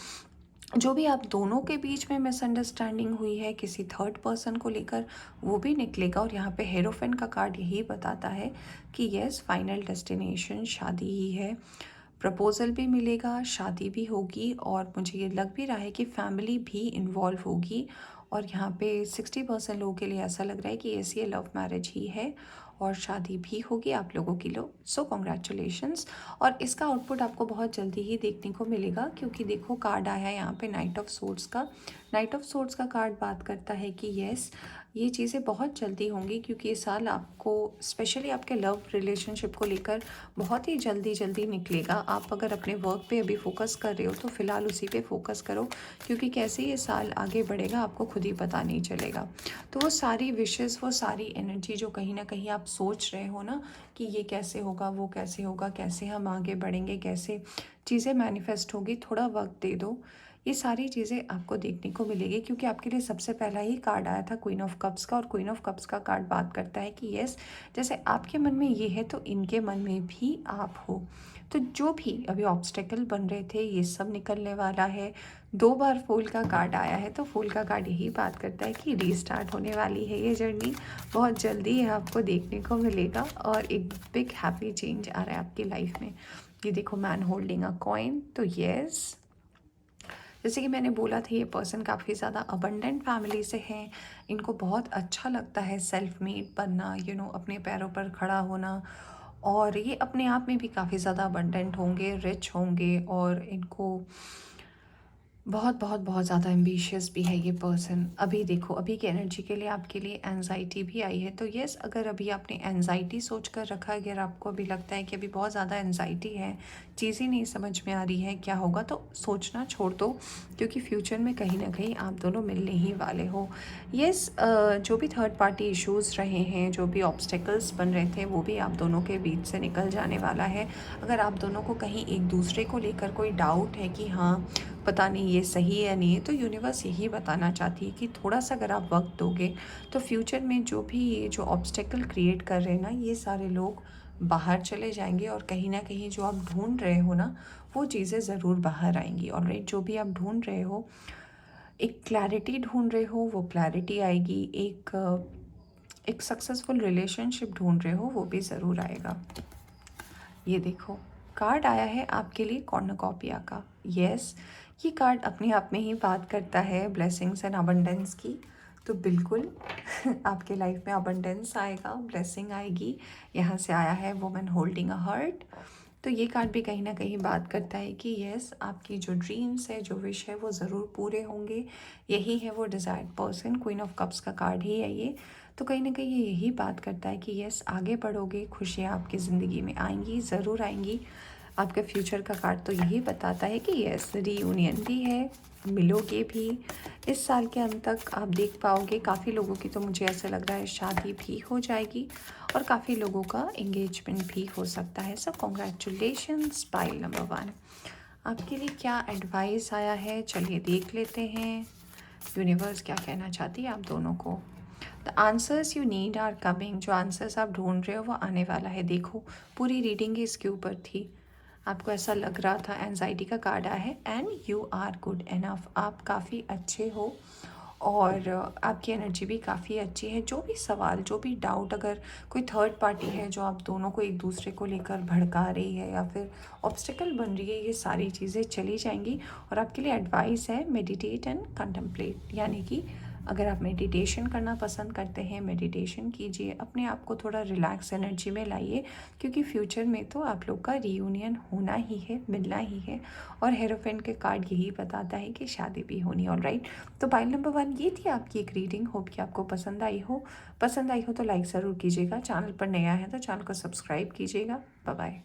जो भी आप दोनों के बीच में मिसअंडरस्टैंडिंग हुई है किसी थर्ड पर्सन को लेकर, वो भी निकलेगा। और यहाँ पे हेरोफेन का कार्ड यही बताता है कि यस फाइनल डेस्टिनेशन शादी ही है। प्रपोजल भी मिलेगा, शादी भी होगी, और मुझे ये लग भी रहा है कि फैमिली भी इन्वॉल्व होगी। और यहाँ पे 60% लोगों के लिए ऐसा लग रहा है कि ये लव मैरिज ही है और शादी भी होगी आप लोगों की। सो कॉन्ग्रेचुलेशंस। और इसका आउटपुट आपको बहुत जल्दी ही देखने को मिलेगा, क्योंकि देखो कार्ड आया है यहाँ पे नाइट ऑफ सोर्ड्स का। नाइट ऑफ सोर्ड्स का कार्ड बात करता है कि यस ये चीज़ें बहुत जल्दी होंगी, क्योंकि ये साल आपको स्पेशली आपके लव रिलेशनशिप को लेकर बहुत ही जल्दी जल्दी निकलेगा। आप अगर अपने वर्क पे अभी फोकस कर रहे हो तो फिलहाल उसी पे फोकस करो, क्योंकि कैसे ये साल आगे बढ़ेगा आपको खुद ही पता नहीं चलेगा। तो वो सारी विशेस, वो सारी एनर्जी जो कहीं ना कहीं आप सोच रहे हो ना कि ये कैसे होगा, वो कैसे होगा, कैसे हम आगे बढ़ेंगे, कैसे चीज़ें मैनिफेस्ट होगी, थोड़ा वक्त दे दो, ये सारी चीज़ें आपको देखने को मिलेगी। क्योंकि आपके लिए सबसे पहला ही कार्ड आया था क्वीन ऑफ कप्स का, और क्वीन ऑफ कप्स का कार्ड बात करता है कि यस जैसे आपके मन में ये है तो इनके मन में भी आप हो। तो जो भी अभी ऑब्स्टेकल बन रहे थे ये सब निकलने वाला है। 2 बार फूल का कार्ड आया है, तो फूल का कार्ड यही बात करता है कि रीस्टार्ट होने वाली है ये जर्नी, बहुत जल्दी ये आपको देखने को मिलेगा और एक बिग हैप्पी चेंज आ रहा है आपकी लाइफ में। ये देखो मैन होल्डिंग अ कॉइन, तो यस जैसे कि मैंने बोला था ये पर्सन काफ़ी ज़्यादा अबंडेंट फैमिली से हैं। इनको बहुत अच्छा लगता है सेल्फ मेड बनना, अपने पैरों पर खड़ा होना, और ये अपने आप में भी काफ़ी ज़्यादा अबंडेंट होंगे, रिच होंगे, और इनको बहुत बहुत बहुत ज़्यादा एम्बिशियस भी है ये पर्सन। अभी देखो अभी की एनर्जी के लिए आपके लिए एनजाइटी भी आई है, तो यस अगर अभी आपने एनजाइटी सोच कर रखा है, अगर आपको अभी लगता है कि अभी बहुत ज़्यादा एनजाइटी है, चीज़ें नहीं समझ में आ रही है क्या होगा, तो सोचना छोड़ दो, क्योंकि फ्यूचर में कहीं ना कहीं आप दोनों मिलने ही वाले हो। यस जो भी थर्ड पार्टी इश्यूज़ रहे हैं, जो भी ऑब्स्टेकल्स बन रहे थे, वो भी आप दोनों के बीच से निकल जाने वाला है। अगर आप दोनों को कहीं एक दूसरे को लेकर कोई डाउट है कि हाँ पता नहीं ये सही है या नहीं है, तो यूनिवर्स यही बताना चाहती है कि थोड़ा सा अगर आप वक्त दोगे तो फ्यूचर में जो भी ये जो ऑब्स्टेकल क्रिएट कर रहे हैं ना, ये सारे लोग बाहर चले जाएंगे और कहीं ना कहीं जो आप ढूंढ रहे हो ना, वो चीज़ें ज़रूर बाहर आएंगी। ऑलराइट, जो भी आप ढूंढ रहे हो, एक क्लैरिटी ढूंढ रहे हो, वो क्लैरिटी आएगी। एक सक्सेसफुल रिलेशनशिप ढूंढ रहे हो, वो भी ज़रूर आएगा। ये देखो, कार्ड आया है आपके लिए कॉर्नुकोपिया का। यस, ये कार्ड अपने आप में ही बात करता है ब्लेसिंग्स एंड अबंडेंस की। तो बिल्कुल आपके लाइफ में अबंडेंस आएगा, ब्लेसिंग आएगी। यहाँ से आया है वुमन होल्डिंग अ हार्ट। तो ये कार्ड भी कहीं ना कहीं बात करता है कि यस, आपकी जो ड्रीम्स है, जो विश है, वो ज़रूर पूरे होंगे। यही है वो desired person. Queen of cups का कार्ड ही है ये। तो कहीं ना कहीं ये यही बात करता है कि यस, आगे बढ़ोगे, खुशियाँ आपकी ज़िंदगी में आएंगी, ज़रूर आएंगी। आपके फ्यूचर का कार्ड तो यही बताता है कि यस, रीयूनियन भी है, मिलोगे भी। इस साल के अंत तक आप देख पाओगे काफ़ी लोगों की, तो मुझे ऐसा लग रहा है शादी भी हो जाएगी और काफ़ी लोगों का एंगेजमेंट भी हो सकता है। सो कॉन्ग्रेचुलेशंस पाइल नंबर 1। आपके लिए क्या एडवाइस आया है, चलिए देख लेते हैं यूनिवर्स क्या कहना चाहती है आप दोनों को। The answers you need are coming. जो आंसर्स आप ढूंढ रहे हो वो आने वाला है। देखो, पूरी रीडिंग ही इसके ऊपर थी। आपको ऐसा लग रहा था, एंजाइटी का कार्ड आया है and you are good enough. आप काफ़ी अच्छे हो और आपकी एनर्जी भी काफ़ी अच्छी है। जो भी सवाल, जो भी डाउट, अगर कोई थर्ड पार्टी है जो आप दोनों को एक दूसरे को लेकर भड़का रही है या फिर ऑब्स्टिकल बन रही है, ये सारी चीज़ें चली जाएंगी। और आपके लिए एडवाइस है मेडिटेट एंड कंtemplate, यानी कि अगर आप मेडिटेशन करना पसंद करते हैं, मेडिटेशन कीजिए, अपने आप को थोड़ा रिलैक्स एनर्जी में लाइए, क्योंकि फ्यूचर में तो आप लोग का रीयूनियन होना ही है, मिलना ही है। और हेरोफेंट के कार्ड यही बताता है कि शादी भी होनी। ऑलराइट, तो पाइल नंबर 1 ये थी आपकी एक रीडिंग। होप कि आपको पसंद आई हो। पसंद आई हो तो लाइक ज़रूर कीजिएगा। चैनल पर नया है तो चैनल को सब्सक्राइब कीजिएगा। Bye bye.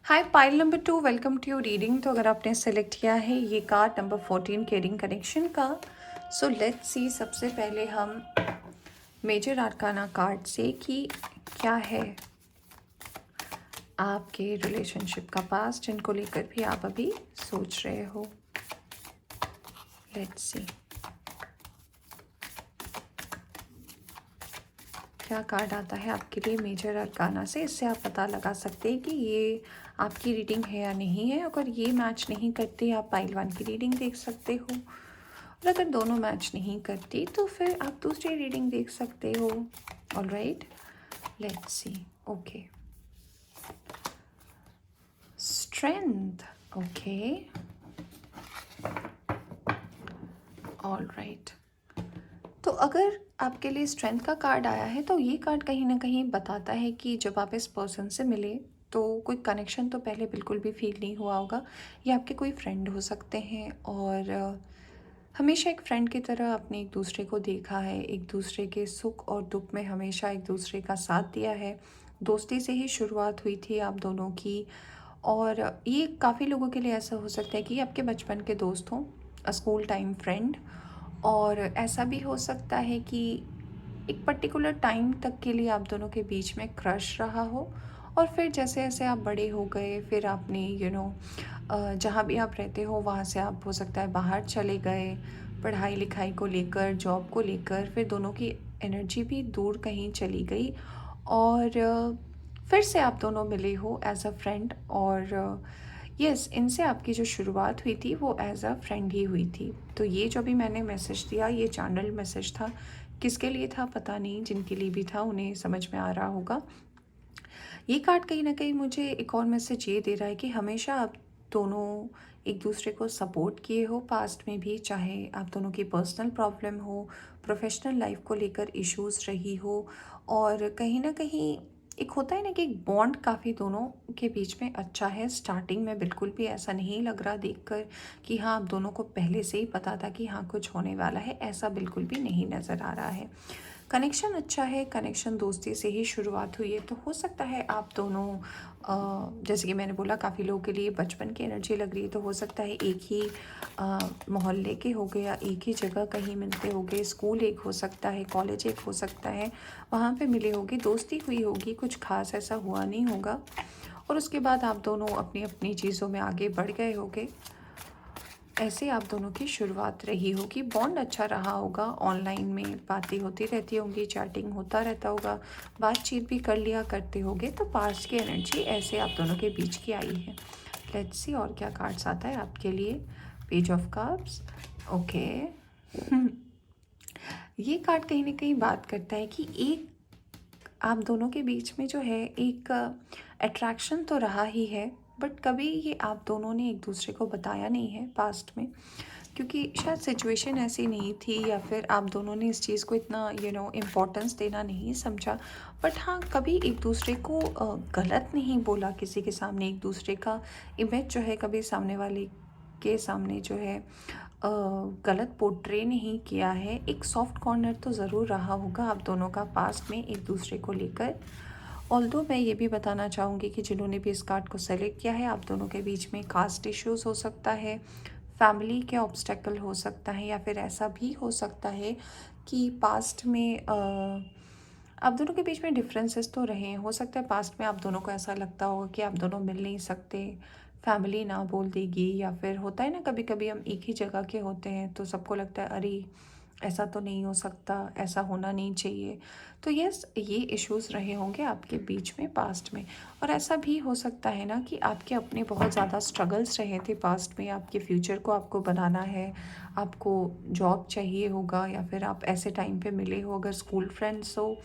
Hi pile number 2, welcome to your reading. तो अगर आपने सेलेक्ट किया है ये कार्ड नंबर 14 केयरिंग कनेक्शन का, सो लेट्स सी। सबसे पहले हम मेजर आर्काना कार्ड से कि क्या है आपके रिलेशनशिप का पास्ट, जिनको लेकर भी आप अभी सोच रहे हो। लेट्स सी क्या कार्ड आता है आपके लिए मेजर आर्काना से। इससे आप पता लगा सकते हैं कि ये आपकी रीडिंग है या नहीं है। अगर ये मैच नहीं करती, आप पाइल 1 की रीडिंग देख सकते हो, और अगर दोनों मैच नहीं करती तो फिर आप दूसरी रीडिंग देख सकते हो। Alright, let's see. Okay, strength. Okay, alright. तो अगर आपके लिए स्ट्रेंथ का कार्ड आया है तो ये कार्ड कहीं ना कहीं बताता है कि जब आप इस पर्सन से मिले तो कोई कनेक्शन तो पहले बिल्कुल भी फील नहीं हुआ होगा। ये आपके कोई फ्रेंड हो सकते हैं और हमेशा एक फ्रेंड की तरह आपने एक दूसरे को देखा है, एक दूसरे के सुख और दुख में हमेशा एक दूसरे का साथ दिया है। दोस्ती से ही शुरुआत हुई थी आप दोनों की। और ये काफ़ी लोगों के लिए ऐसा हो सकता है कि आपके बचपन के दोस्त हों, स्कूल टाइम फ्रेंड। और ऐसा भी हो सकता है कि एक पर्टिकुलर टाइम तक के लिए आप दोनों के बीच में क्रश रहा हो, और फिर जैसे जैसे आप बड़े हो गए, फिर आपने जहाँ भी आप रहते हो वहाँ से आप हो सकता है बाहर चले गए, पढ़ाई लिखाई को लेकर, जॉब को लेकर, फिर दोनों की एनर्जी भी दूर कहीं चली गई। और फिर से आप दोनों मिले हो एज अ फ्रेंड। और यस, इनसे आपकी जो शुरुआत हुई थी वो एज अ फ्रेंड ही हुई थी। तो ये जो भी मैंने मैसेज दिया, ये चैनल मैसेज था। किसके लिए था पता नहीं, जिनके लिए भी था उन्हें समझ में आ रहा होगा। ये कार्ड कहीं ना कहीं मुझे एक और मैसेज ये दे रहा है कि हमेशा आप दोनों एक दूसरे को सपोर्ट किए हो पास्ट में भी, चाहे आप दोनों की पर्सनल प्रॉब्लम हो, प्रोफेशनल लाइफ को लेकर इश्यूज रही हो। और कहीं ना कहीं एक होता है ना कि एक बॉन्ड काफ़ी दोनों के बीच में अच्छा है। स्टार्टिंग में बिल्कुल भी ऐसा नहीं लग रहा देखकर कि हाँ, आप दोनों को पहले से ही पता था कि हाँ कुछ होने वाला है, ऐसा बिल्कुल भी नहीं नज़र आ रहा है। कनेक्शन अच्छा है, कनेक्शन दोस्ती से ही शुरुआत हुई है। तो हो सकता है आप दोनों जैसे कि मैंने बोला, काफ़ी लोगों के लिए बचपन की एनर्जी लग रही है। तो हो सकता है एक ही मोहल्ले के हो गए, या एक ही जगह कहीं मिलते होगे। स्कूल एक हो सकता है, कॉलेज एक हो सकता है, वहाँ पे मिले होगे, दोस्ती हुई होगी, कुछ खास ऐसा हुआ नहीं होगा। और उसके बाद आप दोनों अपनी अपनी चीज़ों में आगे बढ़ गए होगे। ऐसे आप दोनों की शुरुआत रही होगी, बॉन्ड अच्छा रहा होगा, ऑनलाइन में बातें होती रहती होंगी, चैटिंग होता रहता होगा, बातचीत भी कर लिया करते होगे, तो पास्ट की एनर्जी ऐसे आप दोनों के बीच की आई है। लेट्स सी और क्या कार्ड्स आता है आपके लिए। Page of cups, okay. ये कार्ड कहीं ना कहीं बात करता है कि एक आप दोनों के बीच में जो है एक अट्रैक्शन तो रहा ही है, बट कभी ये आप दोनों ने एक दूसरे को बताया नहीं है पास्ट में, क्योंकि शायद सिचुएशन ऐसी नहीं थी या फिर आप दोनों ने इस चीज़ को इतना इम्पोर्टेंस देना नहीं समझा। बट हाँ, कभी एक दूसरे को गलत नहीं बोला किसी के सामने, एक दूसरे का इमेज जो है कभी सामने वाले के सामने जो है गलत पोर्ट्रे नहीं किया है। एक सॉफ्ट कॉर्नर तो ज़रूर रहा होगा आप दोनों का पास्ट में एक दूसरे को लेकर। ऑल्दो मैं ये भी बताना चाहूँगी कि जिन्होंने भी इस कार्ड को सेलेक्ट किया है, आप दोनों के बीच में कास्ट इश्यूज़ हो सकता है, फैमिली के ऑब्स्टेकल हो सकता है, या फिर ऐसा भी हो सकता है कि पास्ट में आप दोनों के बीच में डिफरेंसेस तो रहे हैं। हो सकता है पास्ट में आप दोनों को ऐसा लगता होगा कि आप दोनों मिल नहीं सकते, फैमिली ना बोल देगी, या फिर होता है ना कभी कभी हम एक ही जगह के होते हैं तो सबको लगता है अरे ऐसा तो नहीं हो सकता, ऐसा होना नहीं चाहिए। तो यस, ये इश्यूज़ रहे होंगे आपके बीच में पास्ट में। और ऐसा भी हो सकता है ना कि आपके अपने बहुत ज़्यादा स्ट्रगल्स रहे थे पास्ट में, आपके फ्यूचर को आपको बनाना है, आपको जॉब चाहिए होगा, या फिर आप ऐसे टाइम पे मिले हो अगर स्कूल फ्रेंड्स हो,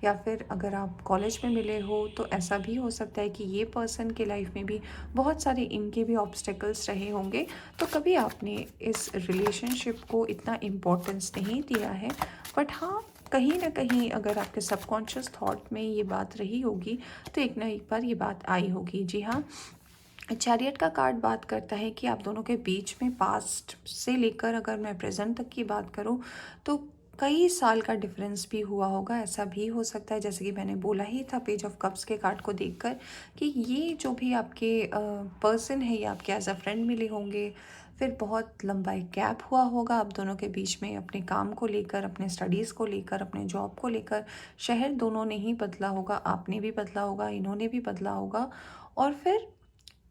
या फिर अगर आप कॉलेज में मिले हो, तो ऐसा भी हो सकता है कि ये पर्सन के लाइफ में भी बहुत सारे इनके भी ऑब्स्टेकल्स रहे होंगे। तो कभी आपने इस रिलेशनशिप को इतना इम्पोर्टेंस नहीं दिया है, बट हाँ, कहीं ना कहीं अगर आपके सबकॉन्शियस थॉट में ये बात रही होगी तो एक ना एक बार ये बात आई होगी। जी हाँ, चैरियट का कार्ड बात करता है कि आप दोनों के बीच में पास्ट से लेकर अगर मैं प्रेजेंट तक की बात करूं तो कई साल का डिफरेंस भी हुआ होगा। ऐसा भी हो सकता है, जैसे कि मैंने बोला ही था पेज ऑफ कप्स के कार्ड को देखकर, कि ये जो भी आपके पर्सन है ये आपके एज अ फ्रेंड मिले होंगे, फिर बहुत लंबा एक गैप हुआ होगा आप दोनों के बीच में, अपने काम को लेकर, अपने स्टडीज़ को लेकर, अपने जॉब को लेकर। शहर दोनों ने ही बदला होगा, आपने भी बदला होगा, इन्होंने भी बदला होगा, और फिर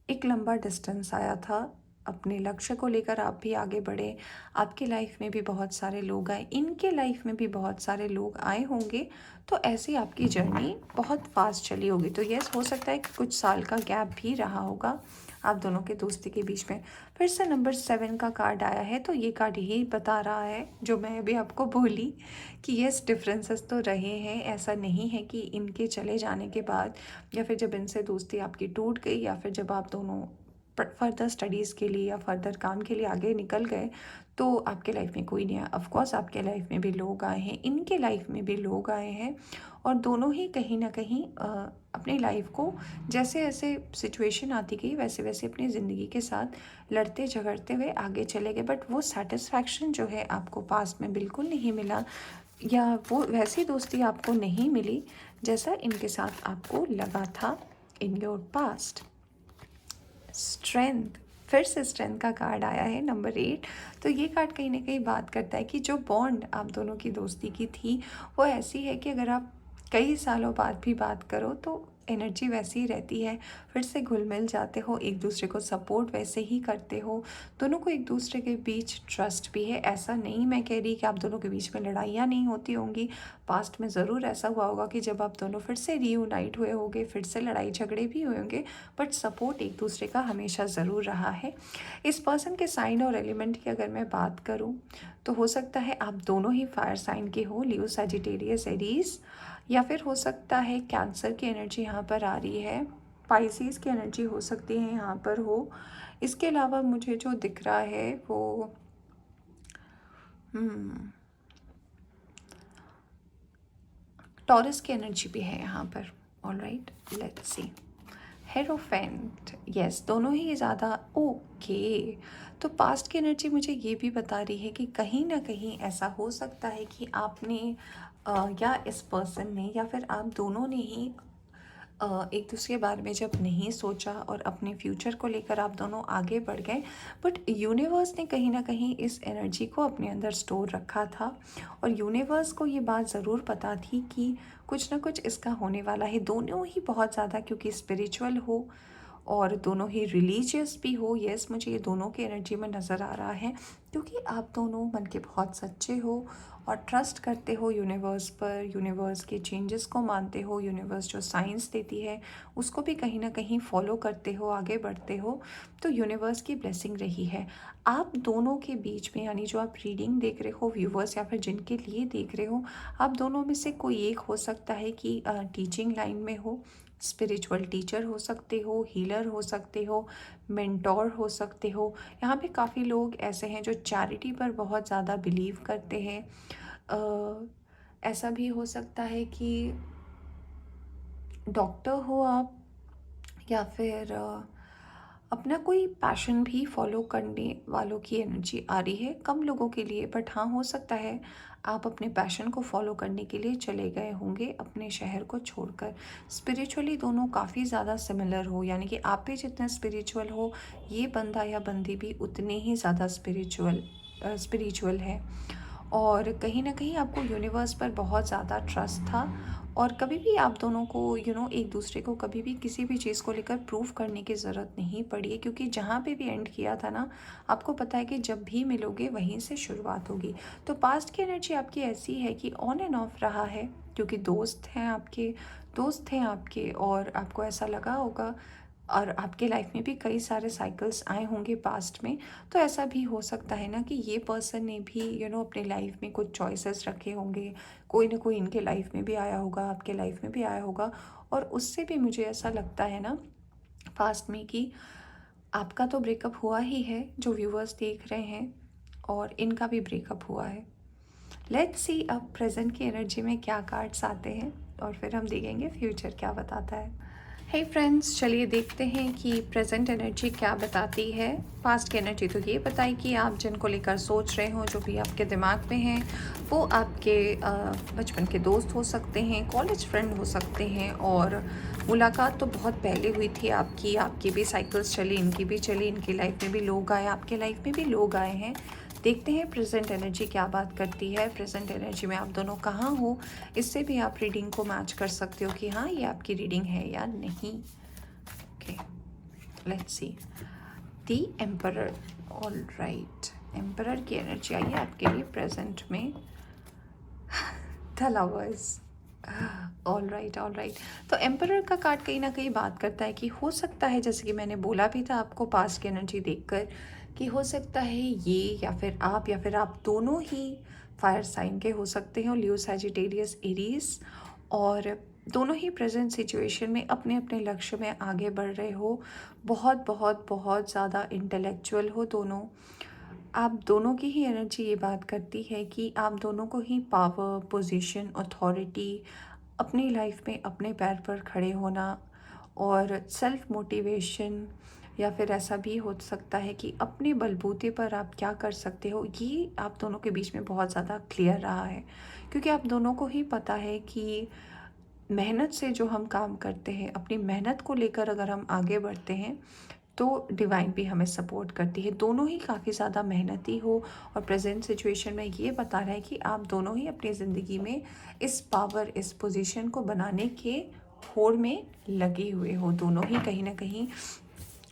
एक लंबा डिस्टेंस आया था। अपने लक्ष्य को लेकर आप भी आगे बढ़े, आपके लाइफ में भी बहुत सारे लोग आए, इनके लाइफ में भी बहुत सारे लोग आए होंगे। तो ऐसे आपकी जर्नी बहुत फास्ट चली होगी। तो यस, हो सकता है कि कुछ साल का गैप भी रहा होगा आप दोनों के दोस्ती के बीच में। फिर से नंबर 7 का कार्ड आया है, तो ये कार्ड यही बता रहा है जो मैं अभी आपको बोली, कि यस, डिफरेंसेस तो रहे हैं। ऐसा नहीं है कि इनके चले जाने के बाद, या फिर जब इनसे दोस्ती आपकी टूट गई, या फिर जब आप दोनों फर्दर स्टडीज़ के लिए या फर्दर काम के लिए आगे निकल गए, तो आपके लाइफ में कोई नहीं आया। ऑफकोर्स आपके लाइफ में भी लोग आए हैं, इनके लाइफ में भी लोग आए हैं, और दोनों ही कहीं ना कहीं अपनी लाइफ को जैसे जैसे सिचुएशन आती गई वैसे वैसे अपनी ज़िंदगी के साथ लड़ते झगड़ते हुए आगे चले गए। बट वो सेटिस्फैक्शन जो है आपको पास्ट में बिल्कुल नहीं मिला, या वो वैसी दोस्ती आपको नहीं मिली जैसा इनके साथ आपको लगा था इन योर पास्ट। स्ट्रेंथ, फिर से स्ट्रेंथ का कार्ड आया है नंबर 8। तो ये कार्ड कहीं ना कहीं बात करता है कि जो बॉन्ड आप दोनों की दोस्ती की थी वो ऐसी है कि अगर आप कई सालों बाद भी बात करो तो एनर्जी वैसी ही रहती है, फिर से घुल मिल जाते हो, एक दूसरे को सपोर्ट वैसे ही करते हो, दोनों को एक दूसरे के बीच ट्रस्ट भी है। ऐसा नहीं मैं कह रही कि आप दोनों के बीच में लड़ाइयाँ नहीं होती होंगी, पास्ट में ज़रूर ऐसा हुआ होगा कि जब आप दोनों फिर से रीयूनाइट हुए होंगे, फिर से लड़ाई झगड़े भी हुए होंगे, बट सपोर्ट एक दूसरे का हमेशा ज़रूर रहा है। इस पर्सन के साइन और एलिमेंट की अगर मैं बात करूं तो हो सकता है आप दोनों ही फायर साइन के हो, लियो, सजिटेरियस, एरीज, या फिर हो सकता है कैंसर की एनर्जी यहाँ पर आ रही है, पाइसिस की एनर्जी हो सकती है यहाँ पर हो। इसके अलावा मुझे जो दिख रहा है वो टॉरस की एनर्जी भी है यहाँ पर। Alright, let's see. Hierophant, yes, दोनों ही ज़्यादा ओके। तो पास्ट की एनर्जी मुझे ये भी बता रही है कि कहीं ना कहीं ऐसा हो सकता है कि आपने या इस पर्सन ने या फिर आप दोनों ने ही एक दूसरे के बारे में जब नहीं सोचा और अपने फ्यूचर को लेकर आप दोनों आगे बढ़ गए, बट यूनिवर्स ने कहीं ना कहीं इस एनर्जी को अपने अंदर स्टोर रखा था, और यूनिवर्स को ये बात ज़रूर पता थी कि कुछ ना कुछ इसका होने वाला है। दोनों ही बहुत ज़्यादा, क्योंकि स्पिरिचुअल हो और दोनों ही रिलीजियस भी हो। यस, मुझे ये दोनों की एनर्जी में नज़र आ रहा है, क्योंकि आप दोनों मन के बहुत सच्चे हो और ट्रस्ट करते हो यूनिवर्स पर, यूनिवर्स के चेंजेस को मानते हो, यूनिवर्स जो साइंस देती है उसको भी कहीं ना कहीं फॉलो करते हो, आगे बढ़ते हो। तो यूनिवर्स की ब्लेसिंग रही है आप दोनों के बीच में, यानी जो आप रीडिंग देख रहे हो व्यूवर्स, या फिर जिनके लिए देख रहे हो, आप दोनों में से कोई एक हो सकता है कि टीचिंग लाइन में हो, स्पिरिचुअल टीचर हो सकते हो, हीलर हो सकते हो, मेंटोर हो सकते हो। यहाँ पे काफ़ी लोग ऐसे हैं जो चैरिटी पर बहुत ज़्यादा बिलीव करते हैं। ऐसा भी हो सकता है कि डॉक्टर हो आप, या फिर अपना कोई पैशन भी फॉलो करने वालों की एनर्जी आ रही है, कम लोगों के लिए। बट हाँ, हो सकता है आप अपने पैशन को फॉलो करने के लिए चले गए होंगे अपने शहर को छोड़कर। स्पिरिचुअली दोनों काफ़ी ज़्यादा सिमिलर हो, यानी कि आप भी जितना स्पिरिचुअल हो, ये बंदा या बंदी भी उतने ही ज़्यादा स्पिरिचुअल है। और कहीं ना कहीं आपको यूनिवर्स पर बहुत ज़्यादा ट्रस्ट था, और कभी भी आप दोनों को एक दूसरे को कभी भी किसी भी चीज़ को लेकर प्रूव करने की ज़रूरत नहीं पड़ी है, क्योंकि जहाँ पे भी एंड किया था ना, आपको पता है कि जब भी मिलोगे वहीं से शुरुआत होगी। तो पास्ट की एनर्जी आपकी ऐसी है कि ऑन एंड ऑफ रहा है, क्योंकि दोस्त हैं आपके, और आपको ऐसा लगा होगा, और आपके लाइफ में भी कई सारे साइकिल्स आए होंगे पास्ट में। तो ऐसा भी हो सकता है ना कि ये पर्सन ने भी अपने लाइफ में कुछ चॉइसेस रखे होंगे, कोई ना कोई इनके लाइफ में भी आया होगा, आपके लाइफ में भी आया होगा। और उससे भी मुझे ऐसा लगता है ना पास्ट में कि आपका तो ब्रेकअप हुआ ही है, जो व्यूअर्स देख रहे हैं, और इनका भी ब्रेकअप हुआ है। लेट्स सी अब प्रेजेंट की एनर्जी में क्या कार्ड्स आते हैं, और फिर हम देखेंगे फ्यूचर क्या बताता है। हे फ्रेंड्स, चलिए देखते हैं कि प्रेजेंट एनर्जी क्या बताती है। पास्ट की एनर्जी तो ये बताई कि आप जिनको लेकर सोच रहे हो, जो भी आपके दिमाग में हैं, वो आपके बचपन के दोस्त हो सकते हैं, कॉलेज फ्रेंड हो सकते हैं, और मुलाकात तो बहुत पहले हुई थी आपकी भी साइकिल्स चली, इनकी भी चली, इनकी लाइफ में भी लोग आए, आपके लाइफ में भी लोग आए हैं। देखते हैं प्रेजेंट एनर्जी क्या बात करती है। प्रेजेंट एनर्जी में आप दोनों कहाँ हो, इससे भी आप रीडिंग को मैच कर सकते हो कि हाँ, ये आपकी रीडिंग है या नहीं। Okay, let's see the emperor. All right, emperor की एनर्जी आई है आपके लिए प्रेजेंट में। The lovers. All right, all right. तो एम्परर का कार्ड कहीं ना कहीं बात करता है कि हो सकता है, जैसे कि मैंने बोला भी था आपको पास्ट की एनर्जी देखकर, कि हो सकता है ये, या फिर आप दोनों ही फायर साइन के हो सकते हो, लियो, सैजिटेरियस, एरीज, और दोनों ही प्रेजेंट सिचुएशन में अपने अपने लक्ष्य में आगे बढ़ रहे हो। बहुत बहुत बहुत ज़्यादा इंटेलेक्चुअल हो दोनों। आप दोनों की ही एनर्जी ये बात करती है कि आप दोनों को ही पावर, पोजीशन, अथॉरिटी, अपनी लाइफ में अपने पैर पर खड़े होना, और सेल्फ मोटिवेशन, या फिर ऐसा भी हो सकता है कि अपने बलबूते पर आप क्या कर सकते हो, ये आप दोनों के बीच में बहुत ज़्यादा क्लियर रहा है। क्योंकि आप दोनों को ही पता है कि मेहनत से जो हम काम करते हैं, अपनी मेहनत को लेकर अगर हम आगे बढ़ते हैं, तो डिवाइन भी हमें सपोर्ट करती है। दोनों ही काफ़ी ज़्यादा मेहनती हो, और प्रेजेंट सिचुएशन में ये बता रहा है कि आप दोनों ही अपनी ज़िंदगी में इस पावर, इस पोजीशन को बनाने के होड़ में लगे हुए हो। दोनों ही कहीं ना कहीं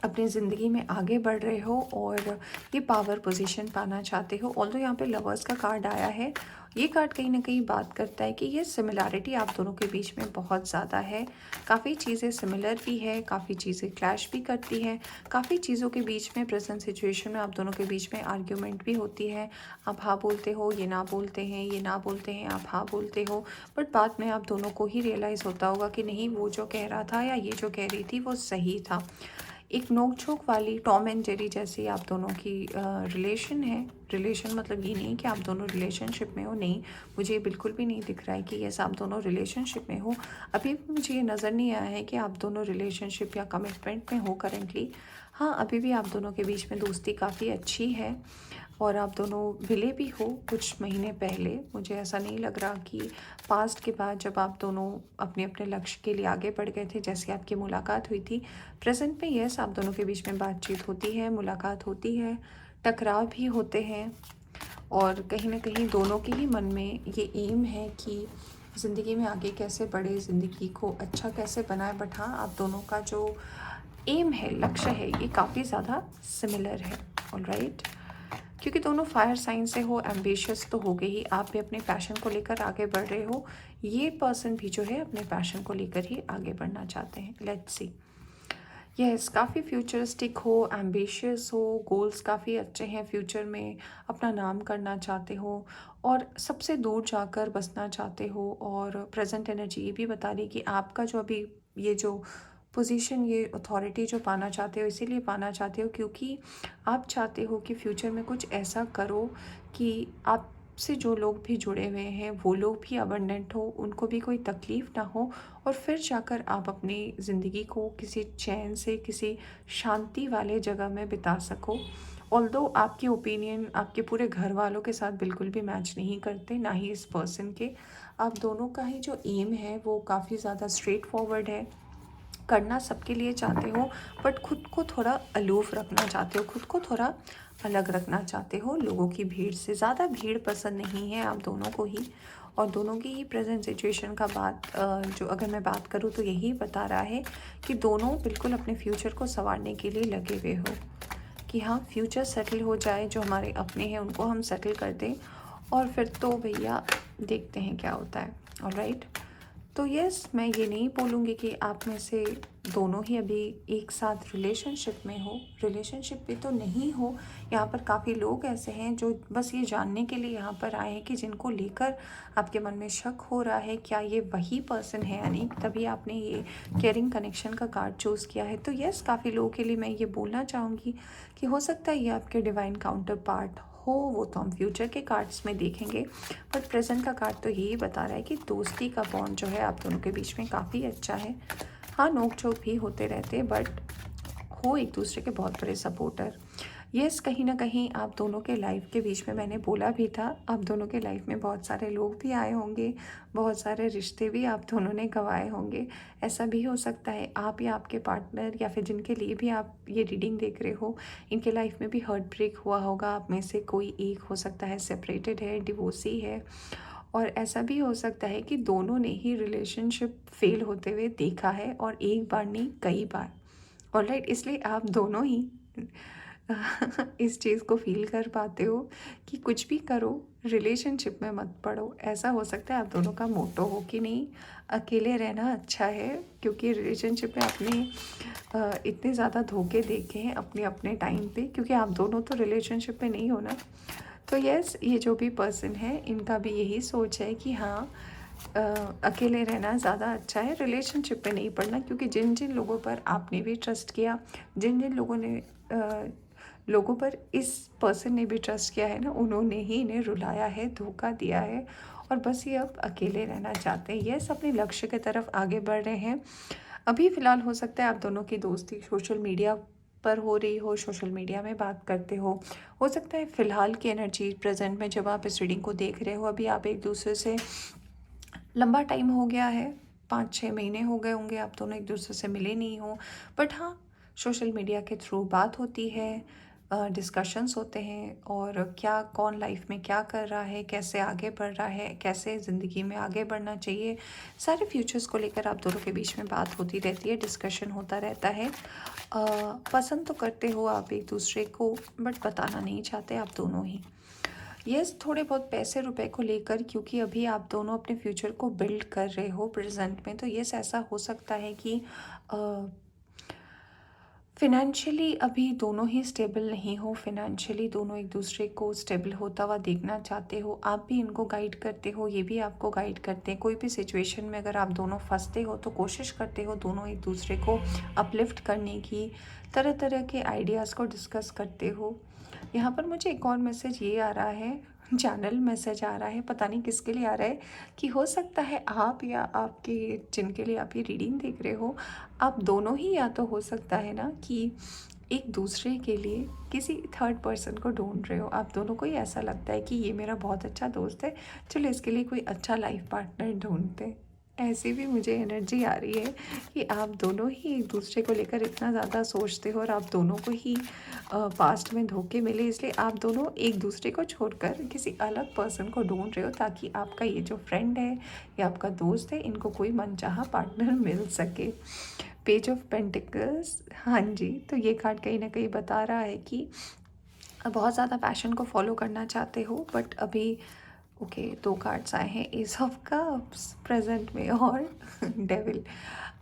अपनी ज़िंदगी में आगे बढ़ रहे हो, और ये पावर पोजीशन पाना चाहते हो। ऑल्दो यहाँ पे लवर्स का कार्ड आया है, ये कार्ड कहीं ना कहीं बात करता है कि ये सिमिलैरिटी आप दोनों के बीच में बहुत ज़्यादा है। काफ़ी चीज़ें सिमिलर भी है, काफ़ी चीज़ें क्लैश भी करती हैं, काफ़ी चीज़ों के बीच में प्रेजेंट सिचुएशन में आप दोनों के बीच में आर्ग्यूमेंट भी होती है। आप हाँ बोलते हो, ये ना बोलते हैं, ये ना बोलते हैं, आप हाँ बोलते हो, बट बाद में आप दोनों को ही रियलाइज़ होता होगा कि नहीं, वो जो कह रहा था या ये जो कह रही थी वो सही था। एक नोक झोंक वाली टॉम एंड जेरी जैसी आप दोनों की रिलेशन है। रिलेशन मतलब ये नहीं कि आप दोनों रिलेशनशिप में हो, नहीं, मुझे बिल्कुल भी नहीं दिख रहा है कि यस आप दोनों रिलेशनशिप में हो। अभी भी मुझे ये नज़र नहीं आया है कि आप दोनों रिलेशनशिप या कमिटमेंट में हो करेंटली। हाँ, अभी भी आप दोनों के बीच में दोस्ती काफ़ी अच्छी है, और आप दोनों मिले भी हो कुछ महीने पहले। मुझे ऐसा नहीं लग रहा कि पास्ट के बाद जब आप दोनों अपने अपने लक्ष्य के लिए आगे बढ़ गए थे, जैसे आपकी मुलाकात हुई थी। प्रेजेंट में यस आप दोनों के बीच में बातचीत होती है, मुलाकात होती है, टकराव भी होते हैं, और कहीं ना कहीं दोनों के ही मन में ये एम है कि ज़िंदगी में आगे कैसे बढ़े, ज़िंदगी को अच्छा कैसे बनाए। बट हाँ, आप दोनों का जो एम है, लक्ष्य है, ये काफ़ी ज़्यादा सिमिलर है। ऑलराइट, क्योंकि दोनों फायर साइन से हो, एम्बिशियस तो हो गए ही, आप भी अपने पैशन को लेकर आगे बढ़ रहे हो, ये पर्सन भी जो है अपने पैशन को लेकर ही आगे बढ़ना चाहते हैं। Let's see. यस, काफ़ी फ्यूचरिस्टिक हो, एम्बिशियस हो, गोल्स काफ़ी अच्छे हैं, फ्यूचर में अपना नाम करना चाहते हो और सबसे दूर जाकर बसना चाहते हो। और प्रेजेंट एनर्जी ये भी बता रही कि आपका जो अभी ये जो पोजीशन, ये अथॉरिटी जो पाना चाहते हो, इसीलिए पाना चाहते हो क्योंकि आप चाहते हो कि फ्यूचर में कुछ ऐसा करो कि आपसे जो लोग भी जुड़े हुए हैं वो लोग भी अबंडेंट हो, उनको भी कोई तकलीफ़ ना हो, और फिर जाकर आप अपनी ज़िंदगी को किसी चैन से, किसी शांति वाले जगह में बिता सको। ऑल्दो आपके ओपिनियन आपके पूरे घर वालों के साथ बिल्कुल भी मैच नहीं करते, ना ही इस पर्सन के। आप दोनों का ही जो एम है वो काफ़ी ज़्यादा स्ट्रेट फॉरवर्ड है, करना सबके लिए चाहते हो, बट खुद को थोड़ा अलूफ रखना चाहते हो, खुद को थोड़ा अलग रखना चाहते हो, लोगों की भीड़ से। ज़्यादा भीड़ पसंद नहीं है आप दोनों को ही। और दोनों की ही प्रेजेंट सिचुएशन का जो अगर मैं बात करूँ तो यही बता रहा है कि दोनों बिल्कुल अपने फ्यूचर को संवारने के लिए लगे हुए हो, कि हाँ फ्यूचर सेटल हो जाए, जो हमारे अपने हैं उनको हम सेटल कर दें, और फिर तो भैया देखते हैं क्या होता है। ऑलराइट, तो यस, मैं ये नहीं बोलूँगी कि आप में से दोनों ही अभी एक साथ रिलेशनशिप में हो, रिलेशनशिप पे तो नहीं हो। यहाँ पर काफ़ी लोग ऐसे हैं जो बस ये जानने के लिए यहाँ पर आए हैं कि जिनको लेकर आपके मन में शक हो रहा है क्या ये वही पर्सन है या नहीं, तभी आपने ये केयरिंग कनेक्शन का कार्ड चूज़ किया है। तो यस, काफ़ी लोगों के लिए मैं ये बोलना चाहूँगी कि हो सकता है ये आपके डिवाइन काउंटर पार्ट हो, वो तो हम फ्यूचर के कार्ड्स में देखेंगे, बट प्रेजेंट का कार्ड तो यही बता रहा है कि दोस्ती का बॉन्ड जो है आप दोनों के बीच में काफ़ी अच्छा है। हाँ, नोक झोंक भी होते रहते हैं, बट हो एक दूसरे के बहुत बड़े सपोर्टर। यस, कहीं ना कहीं आप दोनों के लाइफ के बीच में, मैंने बोला भी था, आप दोनों के लाइफ में बहुत सारे लोग भी आए होंगे, बहुत सारे रिश्ते भी आप दोनों ने गंवाए होंगे। ऐसा भी हो सकता है आप या आपके पार्टनर या फिर जिनके लिए भी आप ये रीडिंग देख रहे हो, इनके लाइफ में भी हार्ट ब्रेक हुआ होगा। आप में से कोई एक हो सकता है सेपरेटेड है, डिवोर्सी है, और ऐसा भी हो सकता है कि दोनों ने ही रिलेशनशिप फेल होते हुए देखा है, और एक बार नहीं कई बार। ऑलराइट, इसलिए आप दोनों ही इस चीज़ को फील कर पाते हो कि कुछ भी करो, रिलेशनशिप में मत पड़ो। ऐसा हो सकता है आप दोनों का मोटो हो कि नहीं, अकेले रहना अच्छा है, क्योंकि रिलेशनशिप में आपने इतने ज़्यादा धोखे देखे हैं अपने अपने टाइम पे, क्योंकि आप दोनों तो रिलेशनशिप में नहीं हो ना। तो यस, ये जो भी पर्सन है इनका भी यही सोच है कि हाँ, अकेले रहना ज़्यादा अच्छा है, रिलेशनशिप में नहीं पड़ना, क्योंकि जिन जिन लोगों पर आपने भी ट्रस्ट किया, जिन जिन लोगों पर इस पर्सन ने भी ट्रस्ट किया है ना, उन्होंने ही इन्हें रुलाया है, धोखा दिया है, और बस ये अब अकेले रहना चाहते हैं। यस, अपने लक्ष्य की तरफ आगे बढ़ रहे हैं। अभी फ़िलहाल हो सकता है आप दोनों की दोस्ती सोशल मीडिया पर हो रही हो, सोशल मीडिया में बात करते हो सकता है फ़िलहाल की एनर्जी प्रेजेंट में जब आप इस रीडिंग को देख रहे हो, अभी आप एक दूसरे से लंबा टाइम हो गया है, 5-6 महीने हो गए होंगे, आप दोनों एक दूसरे से मिले नहीं हो, बट हाँ, सोशल मीडिया के थ्रू बात होती है, डिस्कशंस होते हैं, और क्या कौन लाइफ में क्या कर रहा है, कैसे आगे बढ़ रहा है, कैसे ज़िंदगी में आगे बढ़ना चाहिए, सारे फ्यूचर्स को लेकर आप दोनों के बीच में बात होती रहती है, डिस्कशन होता रहता है। पसंद तो करते हो आप एक दूसरे को, बट बताना नहीं चाहते आप दोनों ही। यस, थोड़े बहुत पैसे रुपए को लेकर, क्योंकि अभी आप दोनों अपने फ्यूचर को बिल्ड कर रहे हो प्रेजेंट में, तो यस, ऐसा हो सकता है कि फिनेंशियली अभी दोनों ही स्टेबल नहीं हो, फिनेंशियली दोनों एक दूसरे को स्टेबल होता हुआ देखना चाहते हो, आप भी इनको गाइड करते हो, ये भी आपको गाइड करते हैं। कोई भी सिचुएशन में अगर आप दोनों फंसते हो तो कोशिश करते हो दोनों एक दूसरे को अपलिफ्ट करने की, तरह तरह के आइडियाज़ को डिस्कस करते हो। यहाँ पर मुझे एक और मैसेज ये आ रहा है, चैनल मैसेज आ रहा है, पता नहीं किसके लिए आ रहा है, कि हो सकता है आप या आपके जिनके लिए आप ये रीडिंग देख रहे हो, आप दोनों ही, या तो हो सकता है ना कि एक दूसरे के लिए किसी थर्ड पर्सन को ढूंढ रहे हो। आप दोनों को ही ऐसा लगता है कि ये मेरा बहुत अच्छा दोस्त है, चलो इसके लिए कोई अच्छा लाइफ पार्टनर ढूंढते हैं। ऐसी भी मुझे एनर्जी आ रही है कि आप दोनों ही एक दूसरे को लेकर इतना ज़्यादा सोचते हो, और आप दोनों को ही पास्ट में धोखे मिले, इसलिए आप दोनों एक दूसरे को छोड़कर किसी अलग पर्सन को ढूंढ रहे हो, ताकि आपका ये जो फ्रेंड है या आपका दोस्त है, इनको कोई मनचाहा पार्टनर मिल सके। पेज ऑफ पेंटिकल्स, हाँ जी। तो ये कार्ड कहीं ना कहीं बता रहा है कि बहुत ज़्यादा पैशन को फॉलो करना चाहते हो, बट अभी ओके, दो कार्ड्स आए हैं, एस ऑफ कप्स प्रेजेंट में और डेविल।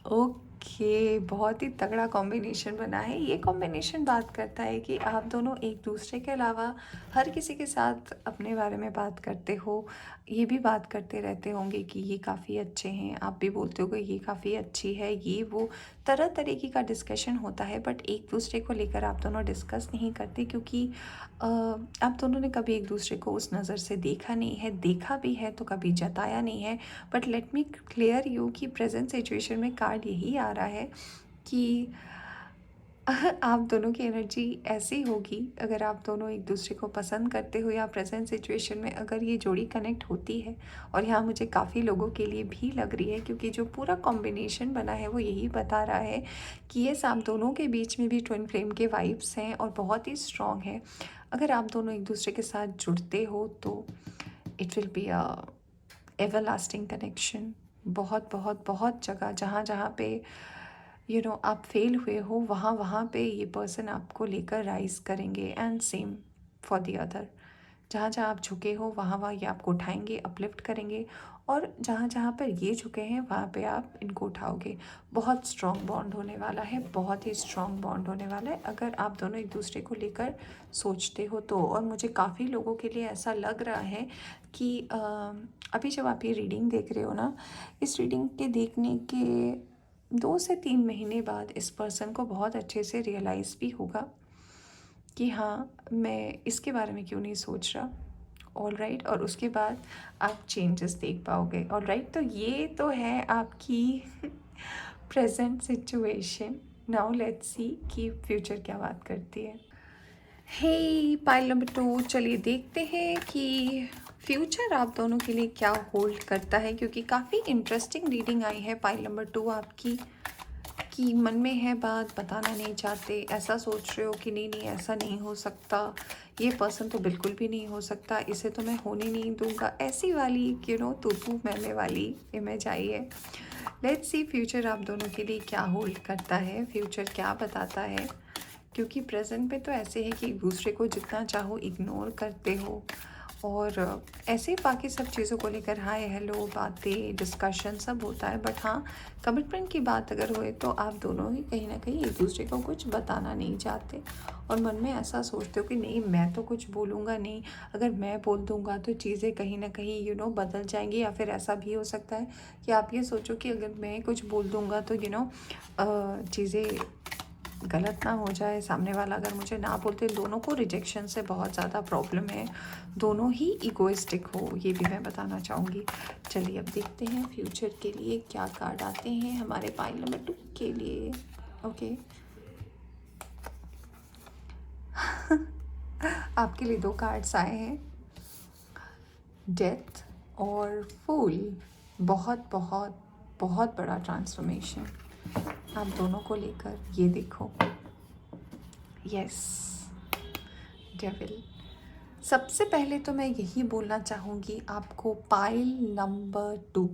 ओके, बहुत ही तगड़ा कॉम्बिनेशन बना है। ये कॉम्बिनेशन बात करता है कि आप दोनों एक दूसरे के अलावा हर किसी के साथ अपने बारे में बात करते हो। ये भी बात करते रहते होंगे कि ये काफ़ी अच्छे हैं, आप भी बोलते हो ये काफ़ी अच्छी है, ये वो तरह तरीके का डिस्कशन होता है। बट एक दूसरे को लेकर आप दोनों डिस्कस नहीं करते, क्योंकि आप दोनों ने कभी एक दूसरे को उस नज़र से देखा नहीं है, देखा भी है तो कभी जताया नहीं है। But let me clear you कि प्रेजेंट सिचुएशन में कार्ड यही आ रहा है कि आप दोनों की एनर्जी ऐसी होगी, अगर आप दोनों एक दूसरे को पसंद करते हो या प्रेजेंट सिचुएशन में अगर ये जोड़ी कनेक्ट होती है, और यहाँ मुझे काफ़ी लोगों के लिए भी लग रही है, क्योंकि जो पूरा कॉम्बिनेशन बना है वो यही बता रहा है कि ये आप दोनों के बीच में भी ट्विन फ्लेम के वाइब्स हैं और बहुत ही स्ट्रॉन्ग है। अगर आप दोनों एक दूसरे के साथ जुड़ते हो तो it will be a everlasting connection. बहुत बहुत बहुत जगह जहाँ जहाँ पे आप फेल हुए हो, वहाँ वहाँ पे ये पर्सन आपको लेकर राइज करेंगे, and same for the other. जहाँ जहाँ आप झुके हो वहाँ वहाँ ये आपको उठाएंगे, अपलिफ्ट करेंगे, और जहाँ जहाँ पर ये झुके हैं वहाँ पे आप इनको उठाओगे। बहुत स्ट्रॉन्ग बॉन्ड होने वाला है, बहुत ही स्ट्रॉन्ग बॉन्ड होने वाला है अगर आप दोनों एक दूसरे को लेकर सोचते हो तो। और मुझे काफ़ी लोगों के लिए ऐसा लग रहा है कि अभी जब आप ये रीडिंग देख रहे हो ना, इस रीडिंग के देखने के 2 से 3 महीने बाद इस पर्सन को बहुत अच्छे से रियलाइज़ भी होगा कि हाँ, मैं इसके बारे में क्यों नहीं सोच रहा। ऑल राइट, और उसके बाद आप चेंजेस देख पाओगे। ऑल राइट, तो ये तो है आपकी present situation. Now let's see कि फ्यूचर क्या बात करती है। हे पाइल नंबर 2, चलिए देखते हैं कि फ्यूचर आप दोनों के लिए क्या होल्ड करता है, क्योंकि काफ़ी इंटरेस्टिंग रीडिंग आई है पाइल नंबर 2 आपकी। कि मन में है बात, बताना नहीं चाहते, ऐसा सोच रहे हो कि नहीं नहीं ऐसा नहीं हो सकता, ये पर्सन तो बिल्कुल भी नहीं हो सकता, इसे तो मैं होने नहीं दूंगा, ऐसी वाली तू तू मैंने वाली इमेज आई है। लेट्स सी फ्यूचर आप दोनों के लिए क्या होल्ड करता है, फ्यूचर क्या बताता है। क्योंकि प्रेजेंट में तो ऐसे है कि एक दूसरे को जितना चाहो इग्नोर करते हो, और ऐसे ही बाकी सब चीज़ों को लेकर हाय हेलो बातें डिस्कशन सब होता है। बट हाँ, कमिटमेंट की बात अगर होए तो आप दोनों ही कहीं ना कहीं एक दूसरे को कुछ बताना नहीं चाहते, और मन में ऐसा सोचते हो कि नहीं मैं तो कुछ बोलूँगा नहीं, अगर मैं बोल दूँगा तो चीज़ें कहीं ना कहीं बदल जाएंगी। या फिर ऐसा भी हो सकता है कि आप ये सोचो कि अगर मैं कुछ बोल दूँगा तो चीज़ें गलत ना हो जाए, सामने वाला अगर मुझे ना बोलते। दोनों को रिजेक्शन से बहुत ज़्यादा प्रॉब्लम है, दोनों ही इगोइस्टिक हो, ये भी मैं बताना चाहूँगी। चलिए अब देखते हैं फ्यूचर के लिए क्या कार्ड आते हैं हमारे पाइल नंबर 2 के लिए। ओके आपके लिए 2 कार्ड्स आए हैं, डेथ और फूल। बहुत बहुत बहुत बड़ा ट्रांसफॉर्मेशन आप दोनों को लेकर, ये देखो। Yes, devil. सबसे पहले तो मैं यही बोलना चाहूँगी आपको पाइल नंबर 2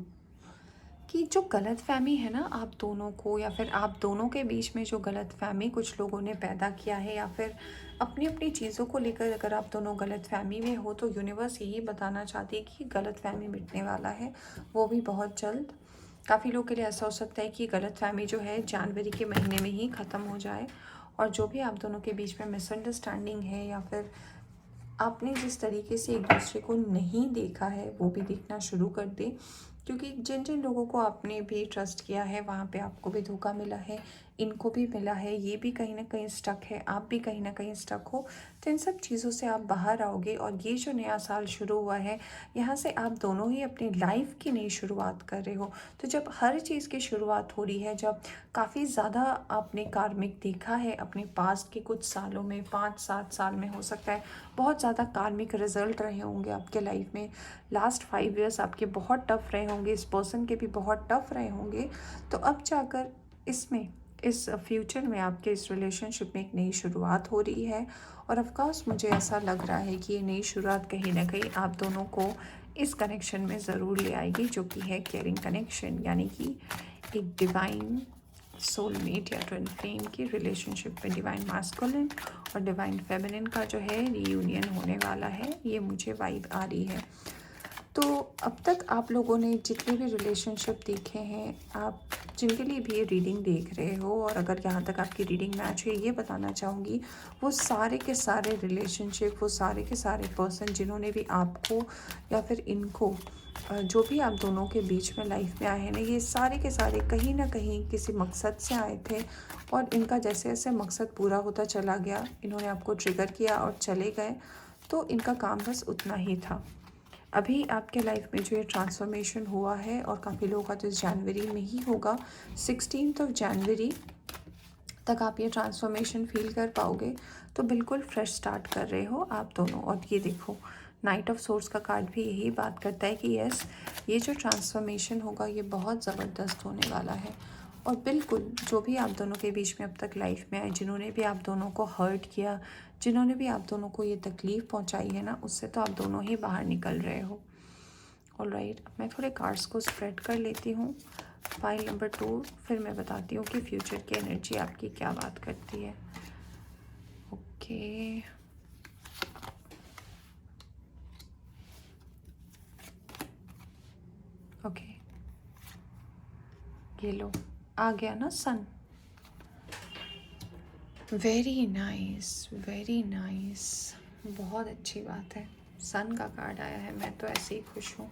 कि जो गलतफहमी है ना आप दोनों को, या फिर आप दोनों के बीच में जो गलतफहमी कुछ लोगों ने पैदा किया है, या फिर अपनी अपनी चीज़ों को लेकर अगर आप दोनों गलतफहमी में हो, तो यूनिवर्स यही बताना चाहती है कि गलतफहमी मिटने वाला है, वो भी बहुत जल्द। काफ़ी लोगों के लिए ऐसा हो सकता है कि गलतफहमी जो है जनवरी के महीने में ही ख़त्म हो जाए, और जो भी आप दोनों के बीच में मिसअंडरस्टैंडिंग है, या फिर आपने जिस तरीके से एक दूसरे को नहीं देखा है वो भी देखना शुरू कर दे। क्योंकि जिन जिन लोगों को आपने भी ट्रस्ट किया है वहाँ पे आपको भी धोखा मिला है, इनको भी मिला है, ये भी कहीं ना कहीं स्टक है, आप भी कहीं ना कहीं स्टक हो। तो इन सब चीज़ों से आप बाहर आओगे, और ये जो नया साल शुरू हुआ है यहाँ से आप दोनों ही अपनी लाइफ की नई शुरुआत कर रहे हो। तो जब हर चीज़ की शुरुआत हो रही है, जब काफ़ी ज़्यादा आपने कार्मिक देखा है अपने पास्ट के कुछ सालों में, 5-7 साल में हो सकता है, बहुत ज़्यादा कार्मिक रिजल्ट रहे होंगे आपके लाइफ में। लास्ट 5 इयर्स आपके बहुत टफ रहे होंगे, इस पर्सन के भी बहुत टफ रहे होंगे। तो अब जाकर इसमें इस फ्यूचर में आपके इस रिलेशनशिप में एक नई शुरुआत हो रही है, और ऑफ कोर्स मुझे ऐसा लग रहा है कि ये नई शुरुआत कहीं ना कहीं आप दोनों को इस कनेक्शन में ज़रूर ले आएगी, जो कि है केयरिंग कनेक्शन, यानी कि एक डिवाइन सोलमेट या ट्विन फ्लेम की रिलेशनशिप में डिवाइन मास्कुलिन और डिवाइन फेमिनिन का जो है रीयूनियन होने वाला है, ये मुझे वाइब आ रही है। तो अब तक आप लोगों ने जितने भी रिलेशनशिप देखे हैं, आप जिनके लिए भी ये रीडिंग देख रहे हो, और अगर यहाँ तक आपकी रीडिंग मैच है, ये बताना चाहूँगी वो सारे के सारे रिलेशनशिप, वो सारे के सारे पर्सन जिन्होंने भी आपको या फिर इनको जो भी आप दोनों के बीच में लाइफ में आए हैं ना, ये सारे के सारे कहीं ना कहीं किसी मकसद से आए थे, और इनका जैसे जैसे मकसद पूरा होता चला गया, इन्होंने आपको ट्रिगर किया और चले गए, तो इनका काम बस उतना ही था। अभी आपके लाइफ में जो ये ट्रांसफॉर्मेशन हुआ है, और काफ़ी लोगों का तो इस जनवरी में ही होगा, 16 जनवरी तक आप ये ट्रांसफॉर्मेशन फील कर पाओगे। तो बिल्कुल फ्रेश स्टार्ट कर रहे हो आप दोनों। और ये देखो, नाइट ऑफ सोर्स का कार्ड भी यही बात करता है कि यस, ये जो ट्रांसफॉर्मेशन होगा ये बहुत ज़बरदस्त होने वाला है। और बिल्कुल जो भी आप दोनों के बीच में अब तक लाइफ में आए, जिन्होंने भी आप दोनों को हर्ट किया, जिन्होंने भी आप दोनों को ये तकलीफ़ पहुंचाई है ना, उससे तो आप दोनों ही बाहर निकल रहे हो। ऑलराइट, अब मैं थोड़े कार्ड्स को स्प्रेड कर लेती हूँ। फाइल नंबर 2, फिर मैं बताती हूँ कि फ्यूचर की एनर्जी आपकी क्या बात करती है। ओके, ओके, ये लो, आ गया ना सन। वेरी नाइस, वेरी नाइस, बहुत अच्छी बात है। सन का कार्ड आया है, मैं तो ऐसे ही खुश हूँ।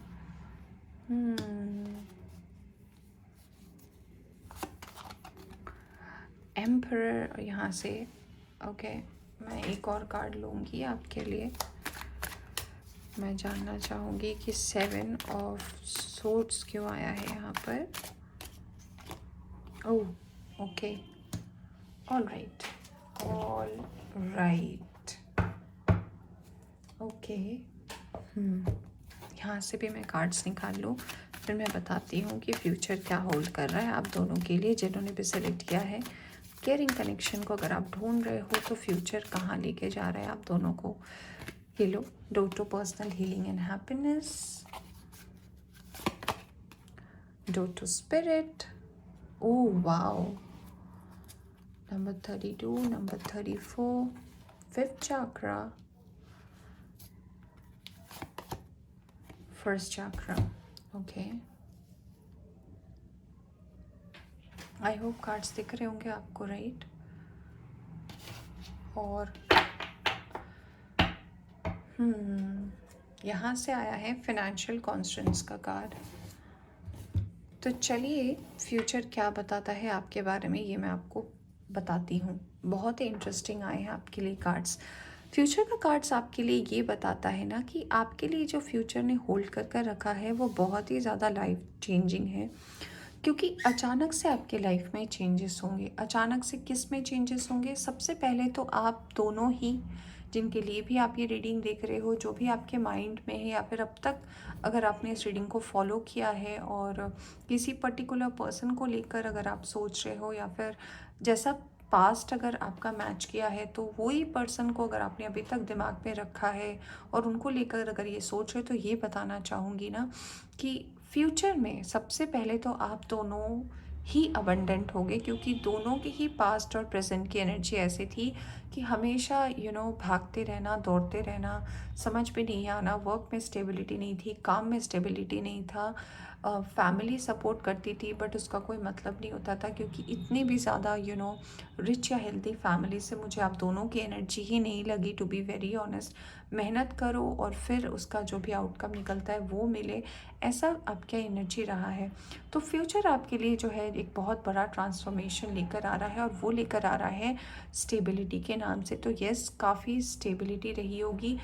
एम्परर यहाँ से। ओके, मैं एक और कार्ड लूँगी आपके लिए। मैं जानना चाहूँगी कि 7 ऑफ सोर्ड्स क्यों आया है यहाँ पर। Oh, okay, all right, all right, okay. यहाँ से भी मैं कार्ड्स निकाल लूँ, फिर मैं बताती हूँ कि फ्यूचर क्या होल्ड कर रहा है आप दोनों के लिए, जिन्होंने भी सेलेक्ट किया है। केयरिंग कनेक्शन को अगर आप ढूंढ रहे हो तो फ्यूचर कहाँ लेके जा रहा है आप दोनों को। ये लो, door to personal healing and happiness, door to spirit, oh wow, number 32, number 34, 5th chakra, first chakra. Okay, I hope cards दिख रहे होंगे आपको, राइट। और यहाँ से आया है फाइनेंशियल कॉन्स्टेंट्स का कार्ड। तो चलिए, फ्यूचर क्या बताता है आपके बारे में, ये मैं आपको बताती हूँ। बहुत ही इंटरेस्टिंग आए हैं आपके लिए कार्ड्स। फ्यूचर का कार्ड्स आपके लिए ये बताता है ना कि आपके लिए जो फ्यूचर ने होल्ड कर कर रखा है वो बहुत ही ज़्यादा लाइफ चेंजिंग है, क्योंकि अचानक से आपके लाइफ में चेंजेस होंगे। अचानक से किस में चेंजेस होंगे? सबसे पहले तो आप दोनों ही, जिनके लिए भी आप ये रीडिंग देख रहे हो, जो भी आपके माइंड में है, या फिर अब तक अगर आपने इस रीडिंग को फॉलो किया है और किसी पर्टिकुलर पर्सन को लेकर अगर आप सोच रहे हो, या फिर जैसा पास्ट अगर आपका मैच किया है, तो वही पर्सन को अगर आपने अभी तक दिमाग में रखा है और उनको लेकर अगर ये सोच रहे, तो ये बताना चाहूँगी ना कि फ्यूचर में सबसे पहले तो आप दोनों ही अबंडेंट होगे, क्योंकि दोनों के ही पास्ट और प्रेजेंट की एनर्जी ऐसी थी कि हमेशा भागते रहना, दौड़ते रहना, समझ में नहीं आना, वर्क में स्टेबिलिटी नहीं थी, काम में स्टेबिलिटी नहीं था, फैमिली सपोर्ट करती थी बट उसका कोई मतलब नहीं होता था, क्योंकि इतनी भी ज़्यादा रिच या हेल्दी फैमिली से मुझे आप दोनों की एनर्जी ही नहीं लगी, टू बी वेरी ऑनेस्ट। मेहनत करो और फिर उसका जो भी आउटकम निकलता है वो मिले, ऐसा आपका एनर्जी रहा है। तो फ्यूचर आपके लिए जो है एक बहुत बड़ा ट्रांसफॉर्मेशन लेकर आ रहा है, और वो लेकर आ रहा है स्टेबिलिटी के नाम से। तो यस, काफ़ी स्टेबिलिटी रही होगी।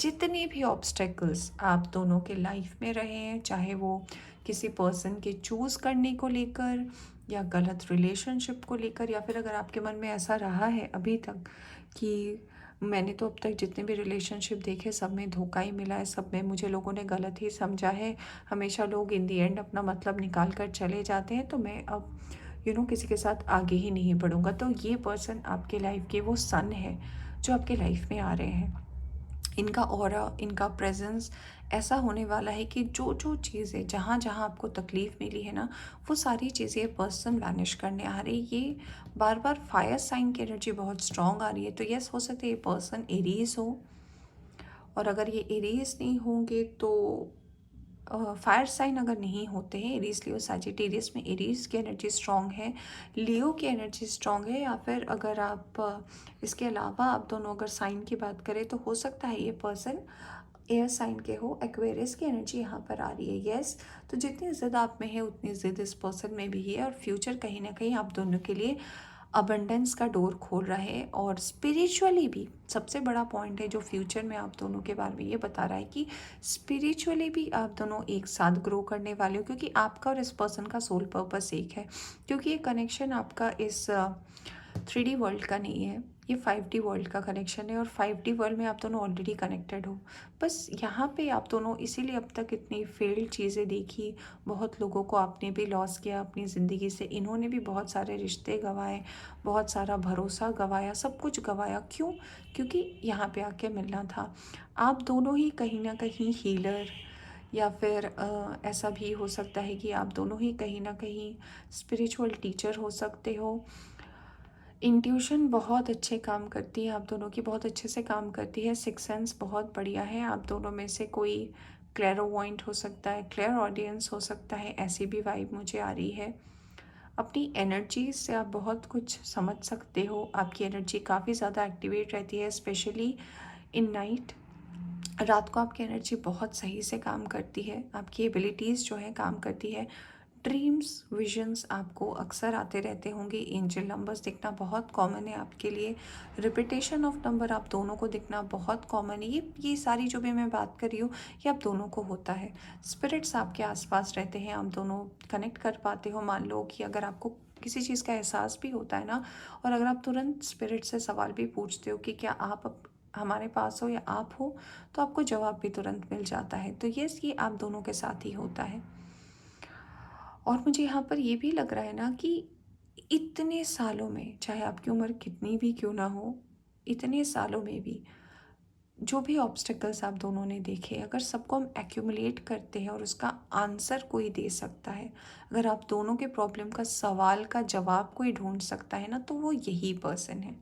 जितने भी ऑब्स्टेकल्स आप दोनों के लाइफ में रहे हैं, चाहे वो किसी पर्सन के चूज़ करने को लेकर, या गलत रिलेशनशिप को लेकर, या फिर अगर आपके मन में ऐसा रहा है अभी तक कि मैंने तो अब तक जितने भी रिलेशनशिप देखे सब में धोखा ही मिला है, सब में मुझे लोगों ने गलत ही समझा है, हमेशा लोग इन दी एंड अपना मतलब निकाल कर चले जाते हैं, तो मैं अब किसी के साथ आगे ही नहीं बढ़ूँगा। तो ये पर्सन आपके लाइफ के वो सन है जो आपके लाइफ में आ रहे हैं। इनका ऑरा, इनका प्रेजेंस ऐसा होने वाला है कि जो जो चीज़ें जहाँ जहाँ आपको तकलीफ़ मिली है ना, वो सारी चीज़ें पर्सन वैनिश करने आ रही है। ये बार बार फायर साइन की एनर्जी बहुत स्ट्रॉन्ग आ रही है। तो यस, हो सकता है ये पर्सन एरीज हो, और अगर ये एरीज नहीं होंगे तो फायर साइन अगर नहीं होते हैं, एरीज, लियो, सैजिटेरियस में एरीज की एनर्जी स्ट्रॉन्ग है, लियो की एनर्जी स्ट्रॉन्ग है, या फिर अगर आप इसके अलावा आप दोनों अगर साइन की बात करें तो हो सकता है ये पर्सन एयर साइन के हो। एक्वेरियस की एनर्जी यहाँ पर आ रही है। यस, तो जितनी ज़िद आप में है उतनी ज़िद इस पर्सन में भी है, और फ्यूचर कहीं ना कहीं आप दोनों के लिए अबंडेंस का डोर खोल रहा है। और स्पिरिचुअली भी सबसे बड़ा पॉइंट है जो फ्यूचर में आप दोनों के बारे में ये बता रहा है कि स्पिरिचुअली भी आप दोनों एक साथ ग्रो करने वाले हो, क्योंकि आपका और इस पर्सन का सोल पर्पस एक है। क्योंकि ये कनेक्शन आपका इस 3D वर्ल्ड का नहीं है, ये 5D वर्ल्ड का कनेक्शन है, और 5D वर्ल्ड में आप दोनों ऑलरेडी कनेक्टेड हो। बस यहाँ पे आप दोनों इसीलिए अब तक इतनी फेल्ड चीज़ें देखी, बहुत लोगों को आपने भी लॉस किया अपनी ज़िंदगी से, इन्होंने भी बहुत सारे रिश्ते गंवाए, बहुत सारा भरोसा गंवाया, सब कुछ गंवाया। क्यों? क्योंकि यहाँ पे आके मिलना था। आप दोनों ही कहीं ना कहीं हीलर, या फिर ऐसा भी हो सकता है कि आप दोनों ही कहीं ना कहीं स्पिरिचुअल टीचर हो सकते हो। इंट्यूशन बहुत अच्छे काम करती है, आप दोनों की बहुत अच्छे से काम करती है। सिक्स सेंस बहुत बढ़िया है। आप दोनों में से कोई क्लैरोवॉइंट हो सकता है, क्लियर ऑडियंस हो सकता है, ऐसी भी वाइब मुझे आ रही है। अपनी एनर्जी से आप बहुत कुछ समझ सकते हो। आपकी एनर्जी काफ़ी ज़्यादा एक्टिवेट रहती है, स्पेशली इन नाइट। रात को आपकी एनर्जी बहुत सही से काम करती है, आपकी एबिलिटीज़ जो है काम करती है। ड्रीम्स, विजन्स आपको अक्सर आते रहते होंगे। एंजल नंबर्स दिखना बहुत कॉमन है आपके लिए। रिपीटेशन ऑफ नंबर आप दोनों को दिखना बहुत कॉमन है। ये सारी जो भी मैं बात कर रही हूँ ये आप दोनों को होता है। स्पिरिट्स आपके आसपास रहते हैं, आप दोनों कनेक्ट कर पाते हो। मान लो कि अगर आपको किसी चीज़ का एहसास भी होता है ना, और अगर आप तुरंत स्पिरिट से सवाल भी पूछते हो कि क्या आप हमारे पास हो या आप हो, तो आपको जवाब भी तुरंत मिल जाता है। तो ये आप दोनों के साथ ही होता है। और मुझे यहाँ पर ये भी लग रहा है ना कि इतने सालों में, चाहे आपकी उम्र कितनी भी क्यों ना हो, इतने सालों में भी जो भी ऑब्स्टेकल्स आप दोनों ने देखे, अगर सबको हम एक्यूमुलेट करते हैं और उसका आंसर कोई दे सकता है, अगर आप दोनों के प्रॉब्लम का सवाल का जवाब कोई ढूंढ सकता है ना, तो वो यही पर्सन है।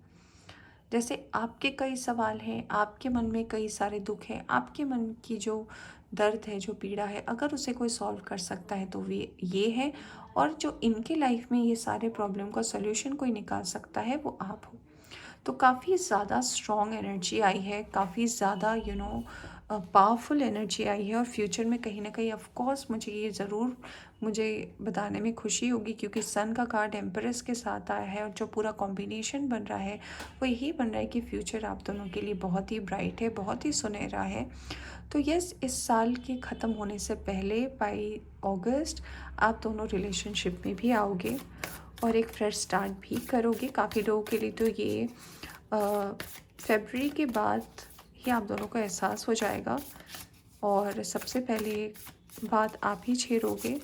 जैसे आपके कई सवाल हैं, आपके मन में कई सारे दुख हैं, आपके मन की जो दर्द है, जो पीड़ा है, अगर उसे कोई सॉल्व कर सकता है तो वे ये है। और जो इनके लाइफ में ये सारे प्रॉब्लम का सॉल्यूशन कोई निकाल सकता है, वो आप हो। तो काफ़ी ज़्यादा स्ट्रॉन्ग एनर्जी आई है, काफ़ी ज़्यादा पावरफुल एनर्जी आई है। और फ्यूचर में कहीं ना कहीं ऑफ कोर्स मुझे ये ज़रूर मुझे बताने में खुशी होगी, क्योंकि सन का कार्ड एम्परेस के साथ आया है, और जो पूरा कॉम्बिनेशन बन रहा है वो यही बन रहा है कि फ्यूचर आप दोनों के लिए बहुत ही ब्राइट है, बहुत ही सुनहरा है। तो यस, इस साल के ख़त्म होने से पहले बाई अगस्त आप दोनों रिलेशनशिप में भी आओगे और एक फ्रेश स्टार्ट भी करोगे। काफ़ी लोगों के लिए तो ये फरवरी के बाद ही आप दोनों को एहसास हो जाएगा, और सबसे पहले बात आप ही छेड़ोगे,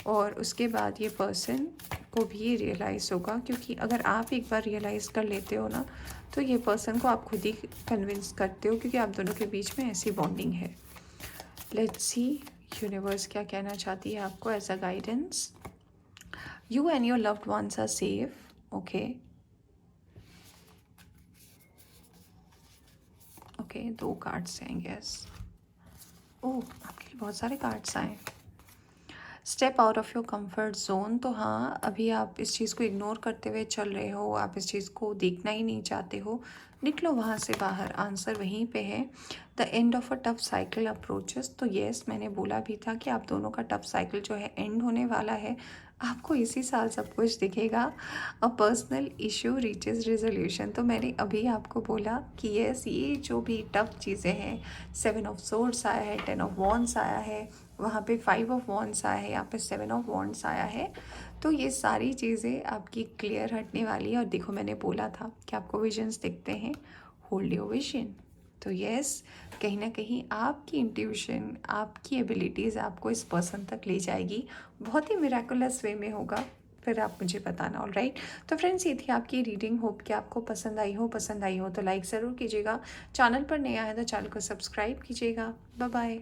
और उसके बाद ये पर्सन को भी रियलाइज़ होगा। क्योंकि अगर आप एक बार रियलाइज़ कर लेते हो ना, तो ये पर्सन को आप खुद ही कन्विंस करते हो, क्योंकि आप दोनों के बीच में ऐसी बॉन्डिंग है। लेट्स सी यूनिवर्स क्या कहना चाहती है आपको as a guidance. You and your loved ones are safe. Okay okay, 2 cards हैं गैस। ओह, आपके लिए बहुत सारे कार्ड्स आए। Step out of your comfort zone. तो हाँ, अभी आप इस चीज़ को इग्नोर करते हुए चल रहे हो, आप इस चीज़ को देखना ही नहीं चाहते हो। निकलो वहाँ से बाहर, आंसर वहीं पे है। The end of a tough cycle approaches. तो येस, मैंने बोला भी था कि आप दोनों का टफ साइकिल जो है एंड होने वाला है। आपको इसी साल सब कुछ दिखेगा। A personal issue reaches resolution. तो मैंने अभी आपको बोला कि येस, ये जो भी टफ चीज़ें हैं, 7 ऑफ सोर्ड्स आया है, 10 ऑफ वॉन्ड्स आया है, वहाँ पे 5 ऑफ वॉन्ड्स आया है, यहाँ पे 7 ऑफ वॉन्ड्स आया है। तो ये सारी चीज़ें आपकी क्लियर हटने वाली है। और देखो, मैंने बोला था कि आपको विजन्स दिखते हैं, होल्ड योर विजन। तो यस, कहीं ना कहीं आपकी इंट्यूशन, आपकी एबिलिटीज़ आपको इस पर्सन तक ले जाएगी। बहुत ही मिराकुलस वे में होगा, फिर आप मुझे बताना। ऑलराइट, तो फ्रेंड्स ये थी आपकी रीडिंग। होप कि आपको पसंद आई हो तो लाइक ज़रूर कीजिएगा। चैनल पर नया है तो चैनल को सब्सक्राइब कीजिएगा। Bye bye.